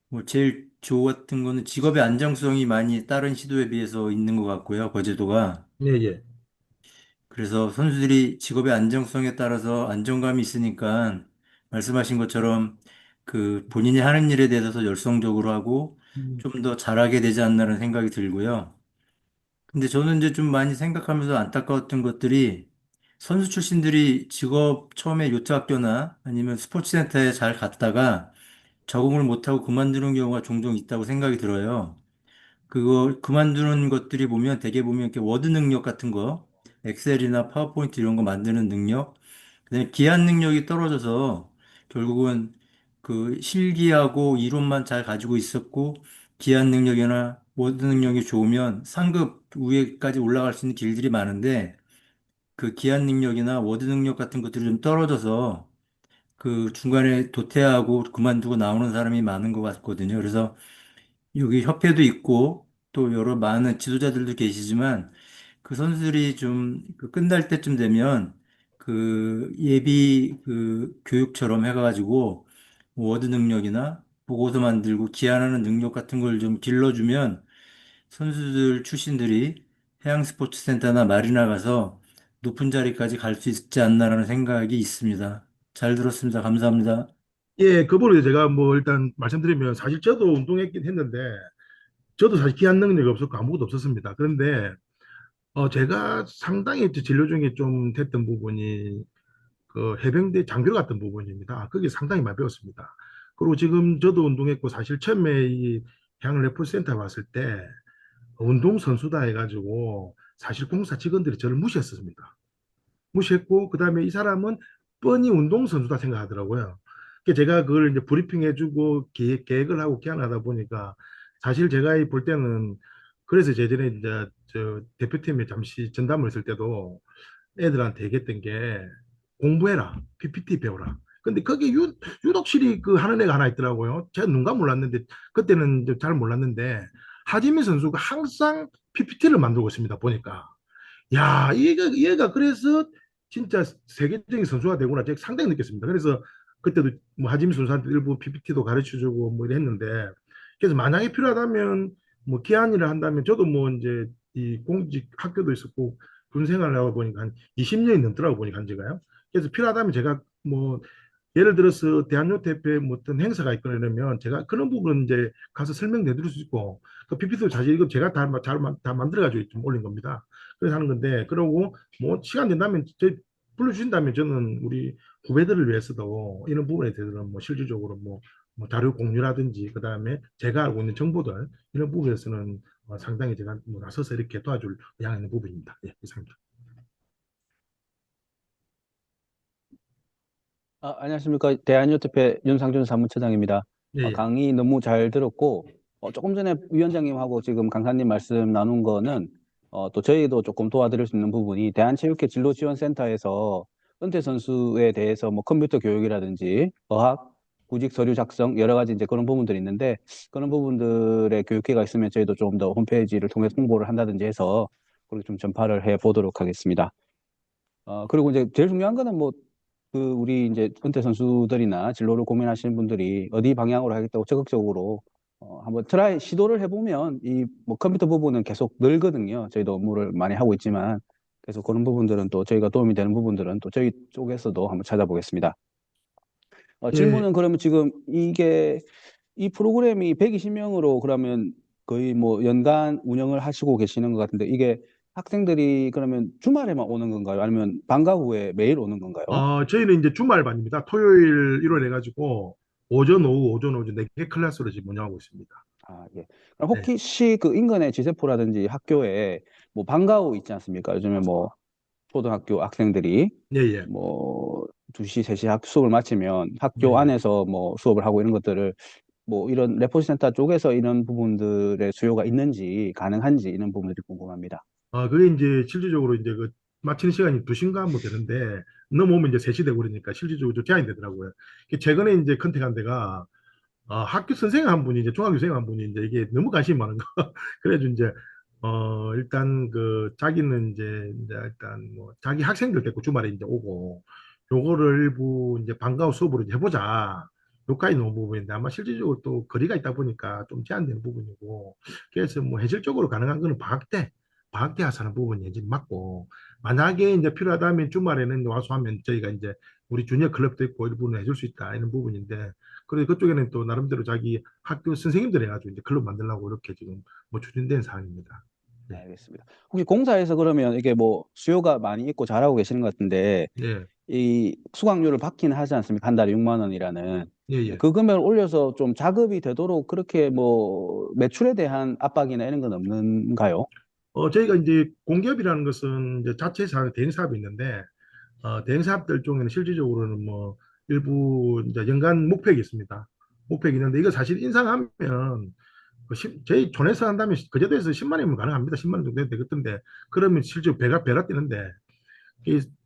뭐, 제일 좋았던 거는 직업의 안정성이 많이 다른 시도에 비해서 있는 것 같고요, 거제도가. 예, 예. 그래서 선수들이 직업의 안정성에 따라서 안정감이 있으니까, 말씀하신 것처럼, 본인이 하는 일에 대해서 열성적으로 하고, 좀 더 잘하게 되지 않나라는 생각이 들고요. 근데 저는 이제 좀 많이 생각하면서 안타까웠던 것들이 선수 출신들이 직업 처음에 요트 학교나 아니면 스포츠 센터에 잘 갔다가 적응을 못하고 그만두는 경우가 종종 있다고 생각이 들어요. 그거 그만두는 것들이 보면 대개 보면 이렇게 워드 능력 같은 거, 엑셀이나 파워포인트 이런 거 만드는 능력, 그다음에 기한 능력이 떨어져서 결국은 그 실기하고 이론만 잘 가지고 있었고 기한 능력이나 워드 능력이 좋으면 상급 위에까지 올라갈 수 있는 길들이 많은데 그 기한 능력이나 워드 능력 같은 것들이 좀 떨어져서 그 중간에 도태하고 그만두고 나오는 사람이 많은 것 같거든요. 그래서 여기 협회도 있고 또 여러 많은 지도자들도 계시지만 그 선수들이 좀그 끝날 때쯤 되면 그 예비 그 교육처럼 해가지고 워드 능력이나 보고서 만들고 기한하는 능력 같은 걸 좀 길러주면 선수들 출신들이 해양스포츠센터나 마리나 가서 높은 자리까지 갈 수 있지 않나라는 생각이 있습니다. 잘 들었습니다. 감사합니다. 예, 그 부분에 제가 뭐 일단 말씀드리면 사실 저도 운동했긴 했는데 저도 사실 기한 능력이 없었고 아무것도 없었습니다. 그런데 제가 상당히 이제 진로 중에 좀 됐던 부분이 그 해병대 장교 같은 부분입니다. 그게 상당히 많이 배웠습니다. 그리고 지금 저도 운동했고 사실 처음에 이 해양 레포 센터 왔을 때 운동 선수다 해가지고 사실 공사 직원들이 저를 무시했었습니다. 무시했고 그다음에 이 사람은 뻔히 운동선수다 생각하더라고요. 제가 그걸 이제 브리핑 해주고 계획을 하고 기한하다 보니까 사실 제가 볼 때는 그래서 제전에 이제 저 대표팀에 잠시 전담을 했을 때도 애들한테 얘기했던 게 공부해라, PPT 배워라. 근데 거기에 유독실이 그 하는 애가 하나 있더라고요. 제가 눈감 몰랐는데 그때는 이제 잘 몰랐는데 하지민 선수가 항상 PPT를 만들고 있습니다. 보니까. 야, 얘가 그래서 진짜 세계적인 선수가 되구나. 제가 상당히 느꼈습니다. 그래서 그때도 뭐 하지민 선수한테 일부 PPT도 가르쳐 주고 뭐 이랬는데, 그래서 만약에 필요하다면 뭐 기한이라 한다면 저도 뭐 이제 이 공직 학교도 있었고 군 생활을 하고 보니까 한 20년이 넘더라고 보니까 한 지가요. 그래서 필요하다면 제가 뭐 예를 들어서 대한요태협회 뭐 어떤 행사가 있거나 이러면 제가 그런 부분 이제 가서 설명해 드릴 수 있고 그 PPT도 사실 이거 제가 다 만들어가지고 좀 올린 겁니다. 그래서 하는 건데 그러고 뭐 시간 된다면 불러주신다면 저는 우리 후배들을 위해서도 이런 부분에 대해서는 뭐 실질적으로 뭐 자료 공유라든지 그 다음에 제가 알고 있는 정보들 이런 부분에서는 상당히 제가 뭐 나서서 이렇게 도와줄 의향 있는 부분입니다. 예, 이상입니다. 안녕하십니까. 대한요트회 윤상준 사무처장입니다. 예, 예. 강의 너무 잘 들었고, 조금 전에 위원장님하고 지금 강사님 말씀 나눈 거는, 또 저희도 조금 도와드릴 수 있는 부분이 대한체육회 진로지원센터에서 은퇴 선수에 대해서 뭐 컴퓨터 교육이라든지 어학, 구직 서류 작성, 여러 가지 이제 그런 부분들이 있는데, 그런 부분들의 교육회가 있으면 저희도 좀 더 홈페이지를 통해 홍보를 한다든지 해서, 그렇게 좀 전파를 해 보도록 하겠습니다. 그리고 이제 제일 중요한 거는 뭐, 우리 이제 은퇴 선수들이나 진로를 고민하시는 분들이 어디 방향으로 하겠다고 적극적으로 한번 시도를 해보면 이 뭐 컴퓨터 부분은 계속 늘거든요. 저희도 업무를 많이 하고 있지만 그래서 그런 부분들은 또 저희가 도움이 되는 부분들은 또 저희 쪽에서도 한번 찾아보겠습니다. 예, 질문은 그러면 지금 이 프로그램이 120명으로 그러면 거의 뭐 연간 운영을 하시고 계시는 것 같은데 이게 학생들이 그러면 주말에만 오는 건가요? 아니면 방과 후에 매일 오는 건가요? 저희는 이제 주말반입니다. 토요일, 일요일 해가지고 오전, 오후, 오전, 오전 4개 클래스로 지금 운영하고 있습니다. 예. 그럼 네. 혹시 그 인근의 지세포라든지 학교에 뭐 방과 후 있지 않습니까? 요즘에 뭐 초등학교 학생들이 예, 예. 뭐 2시, 3시 수업을 마치면 학교 예, 예. 안에서 뭐 수업을 하고 이런 것들을 뭐 이런 레포트 센터 쪽에서 이런 부분들의 수요가 있는지 가능한지 이런 부분들이 궁금합니다. 그게 이제 실질적으로 이제 그 마치는 시간이 2시인가 뭐 되는데 넘어오면 이제 3시 되고 그러니까 실질적으로 좀 제한이 되더라고요. 최근에 이제 컨택한 데가 학교 선생 한 분이 이제 중학교 선생 한 분이 이제 이게 너무 관심이 많은 거. 그래가지고 이제 일단 그 자기는 이제 일단 뭐 자기 학생들 데리고 주말에 이제 오고 요거를 일부 이제 방과 후 수업으로 이제 해보자. 요까지 놓은 부분인데 아마 실질적으로 또 거리가 있다 보니까 좀 제한되는 부분이고 그래서 뭐 현실적으로 가능한 거는 방학 때 하사는 부분이 이제 맞고 만약에 이제 필요하다면 주말에는 와서 하면 저희가 이제 우리 주니어 클럽도 있고 일부는 해줄 수 있다 이런 부분인데 그리고 그쪽에는 또 나름대로 자기 학교 선생님들 해가지고 이제 클럽 만들려고 이렇게 지금 뭐 추진된 사항입니다. 네. 알겠습니다. 혹시 공사에서 그러면 이게 뭐 수요가 많이 있고 잘하고 계시는 것 같은데 네. 이 수강료를 받기는 하지 않습니까? 한 달에 6만 원이라는. 예, 예. 그 금액을 올려서 좀 자급이 되도록 그렇게 뭐 매출에 대한 압박이나 이런 건 없는가요? 저희가 이제 공기업이라는 것은 이제 자체 사업, 대행 사업이 있는데, 대행 사업들 중에는 실질적으로는 뭐 일부 이제 연간 목표액이 있습니다. 목표액이 있는데 이거 사실 인상하면 저희 촌에서 한다면 그제도에서 10만 원이면 가능합니다. 10만 원 정도 되겠던데 그러면 실제 배가 뛰는데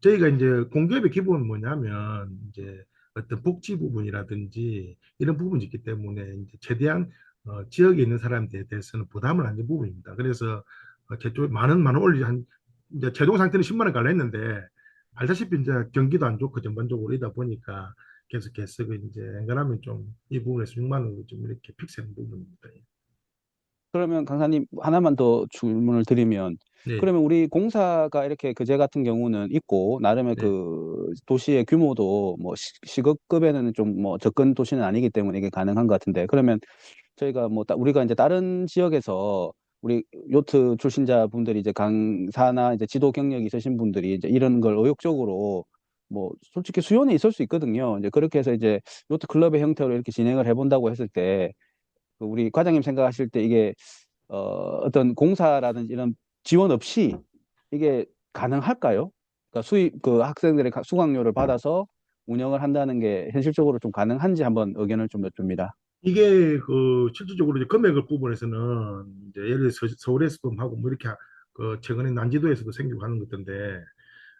저희가 이제 공기업의 기본은 뭐냐면 이제 어떤 복지 부분이라든지 이런 부분이 있기 때문에 이제 최대한 지역에 있는 사람들에 대해서는 부담을 안는 부분입니다. 그래서 제쪽 많은 올리 한 이제 최종 상태는 10만 원 갈라 했는데 알다시피 이제 경기도 안 좋고 전반적으로 이다 보니까 계속해서 그 이제 엔간하면 좀 이 부분에서 6만 원을 좀 이렇게 픽스한 부분입니다. 그러면 강사님 하나만 더 질문을 드리면 네, 그러면 우리 공사가 이렇게 그제 같은 경우는 있고 나름의 네, 그 도시의 규모도 뭐 시급급에는 좀 뭐 접근 도시는 아니기 때문에 이게 가능한 것 같은데 그러면 저희가 뭐 우리가 이제 다른 지역에서 우리 요트 출신자 분들이 이제 강사나 이제 지도 경력이 있으신 분들이 이제 이런 걸 의욕적으로 뭐 솔직히 수요는 있을 수 있거든요. 이제 그렇게 해서 이제 요트 클럽의 형태로 이렇게 진행을 해본다고 했을 때 그 우리 과장님 생각하실 때 이게 어떤 공사라든지 이런 지원 없이 이게 가능할까요? 그러니까 수입 그 학생들의 수강료를 받아서 운영을 한다는 게 현실적으로 좀 가능한지 한번 의견을 좀 여쭙니다. 이게 그 실질적으로 이제 금액을 부분에서는 이제 예를 들어서 서울에서도 하고 뭐 이렇게 그 최근에 난지도에서도 생기고 하는 것인데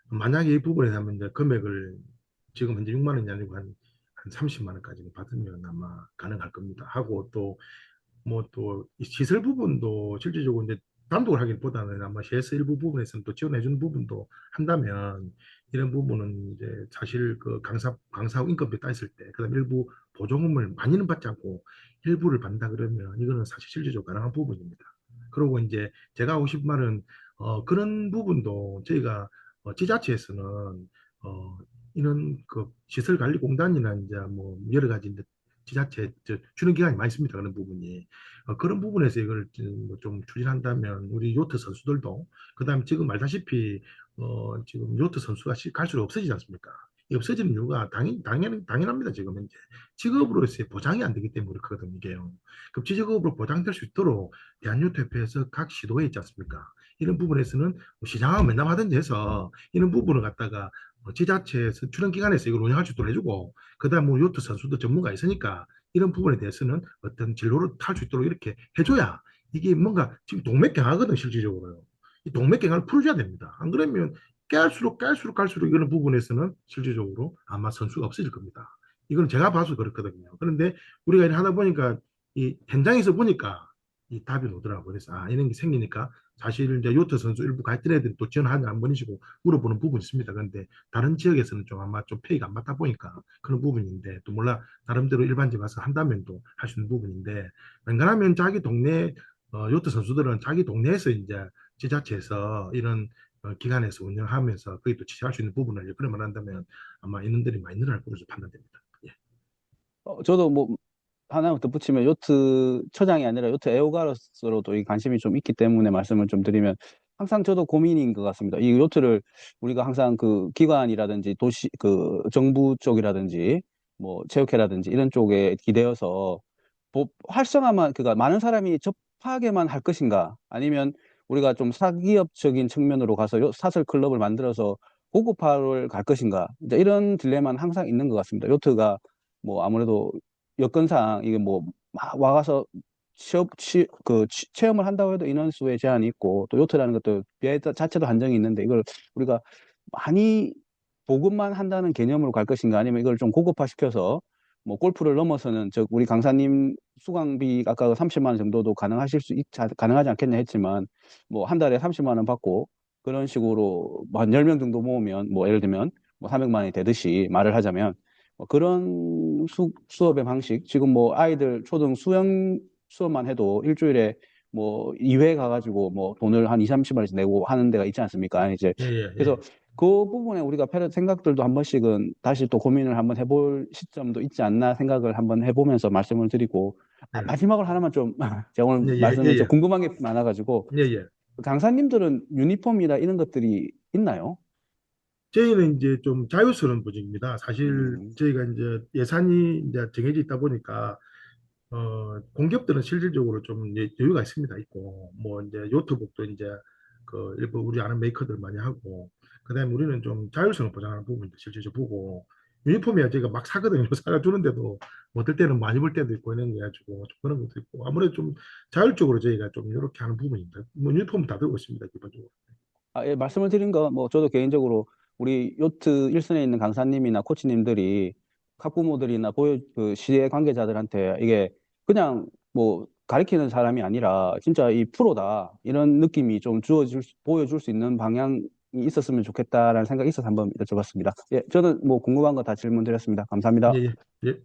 만약에 이 부분에서 하면 이제 금액을 지금 현재 6만 원이 아니고 한 30만 원까지 받으면 아마 가능할 겁니다. 하고 또 뭐 또 시설 부분도 실질적으로 이제 단독을 하기보다는 아마 시에서 일부 부분에서는 또 지원해 주는 부분도 한다면 이런 부분은 이제 사실 그 강사하고 인건비 따졌을 때 그다음 일부 보조금을 많이는 받지 않고 일부를 받는다 그러면 이거는 사실 실질적으로 가능한 부분입니다. 그리고 이제 제가 하고 싶은 말은 그런 부분도 저희가 지자체에서는 이런 그 시설관리공단이나 이제 뭐 여러 가지 이제 지자체 주는 기관이 많이 있습니다. 그런 부분이 그런 부분에서 이걸 좀 추진한다면 우리 요트 선수들도 그다음에 지금 알다시피 지금 요트 선수가 갈수록 없어지지 않습니까? 이 없어지는 이유가 당연합니다. 지금 현재 직업으로서의 보장이 안 되기 때문에 그렇거든요. 이게요. 그럼 직업으로 보장될 수 있도록 대한요트협회에서 각 시도에 있지 않습니까? 이런 부분에서는 뭐 시장하고 면담하든지 해서 이런 부분을 갖다가 지자체에서 출연기관에서 이걸 운영할 수 있도록 해주고 그다음 뭐 요트 선수도 전문가 있으니까 이런 부분에 대해서는 어떤 진로를 탈 수 있도록 이렇게 해줘야 이게 뭔가 지금 동맥경화거든 실질적으로요. 이 동맥경화를 풀어줘야 됩니다. 안 그러면 깔수록 갈수록 이런 부분에서는 실질적으로 아마 선수가 없어질 겁니다. 이건 제가 봐서 그렇거든요. 그런데 우리가 이렇게 하다 보니까 이 현장에서 보니까 이 답이 오더라고요. 그래서 이런 게 생기니까 사실 이제 요트 선수 일부 가입된 애들이 또 지원하냐 한 번이시고 물어보는 부분이 있습니다. 그런데 다른 지역에서는 좀 아마 좀 페이가 안 맞다 보니까 그런 부분인데 또 몰라 나름대로 일반직 와서 한다면 또 할 수 있는 부분인데 웬간하면 자기 동네 요트 선수들은 자기 동네에서 이제 지자체에서 이런 기관에서 운영하면서 거기 또 지지할 수 있는 부분을 그러면 한다면 아마 인원들이 많이 늘어날 것으로 판단됩니다. 예. 저도 뭐 하나 덧붙이면 요트 처장이 아니라 요트 애호가로서도 이 관심이 좀 있기 때문에 말씀을 좀 드리면 항상 저도 고민인 것 같습니다. 이 요트를 우리가 항상 그 기관이라든지 도시 그 정부 쪽이라든지 뭐 체육회라든지 이런 쪽에 기대어서 활성화만 그니까 많은 사람이 접하게만 할 것인가 아니면 우리가 좀 사기업적인 측면으로 가서 사설 클럽을 만들어서 고급화를 갈 것인가 이제 이런 딜레마는 항상 있는 것 같습니다. 요트가 뭐 아무래도 여건상 이게 뭐 와가서 체험을 한다고 해도 인원수의 제한이 있고 또 요트라는 것도 비에 자체도 한정이 있는데 이걸 우리가 많이 보급만 한다는 개념으로 갈 것인가 아니면 이걸 좀 고급화시켜서 뭐 골프를 넘어서는 저 우리 강사님 수강비 아까 30만 원 정도도 가능하지 않겠냐 했지만 뭐 한 달에 30만 원 받고 그런 식으로 뭐 한 10명 정도 모으면 뭐 예를 들면 뭐 300만 원이 되듯이 말을 하자면 뭐 그런 수업의 방식 지금 뭐 아이들 초등 수영 수업만 해도 일주일에 뭐 2회 가가지고 뭐 돈을 한 2, 30만 원씩 내고 하는 데가 있지 않습니까? 이제 예, 예, 그래서 예. 그 부분에 우리가 생각들도 한 번씩은 다시 또 고민을 한번 해볼 시점도 있지 않나 생각을 한번 해보면서 말씀을 드리고 네. 마지막으로 하나만 좀 제가 오늘 예, 예, 말씀을 예, 좀 예. 궁금한 게 많아가지고 예, 예. 강사님들은 유니폼이나 이런 것들이 있나요? 저희는 이제 좀 자유스러운 조직입니다. 사실 음. 저희가 이제 예산이 이제 정해져 있다 보니까 공기업들은 실질적으로 좀 이제 여유가 있습니다. 있고 뭐 이제 요트복도 이제 그 일부 우리 아는 메이커들 많이 하고 그다음에 우리는 좀 자율성을 보장하는 부분도 실질적으로 보고 유니폼이야 저희가 막 사거든요. 사가 주는데도 뭐 어떨 때는 많이 입을 때도 있고 이런 거 가지고 좀 그런 것도 있고 아무래도 좀 자율적으로 저희가 좀 이렇게 하는 부분입니다. 뭐 유니폼 다 들고 있습니다. 기본적으로. 예, 말씀을 드린 거, 뭐, 저도 개인적으로 우리 요트 일선에 있는 강사님이나 코치님들이 학부모들이나 그 시의 관계자들한테 이게 그냥 뭐 가리키는 사람이 아니라 진짜 이 프로다. 이런 느낌이 좀 보여줄 수 있는 방향이 있었으면 좋겠다라는 생각이 있어서 한번 여쭤봤습니다. 예, 저는 뭐 궁금한 거 다 질문 드렸습니다. 감사합니다. 예, 예, 예.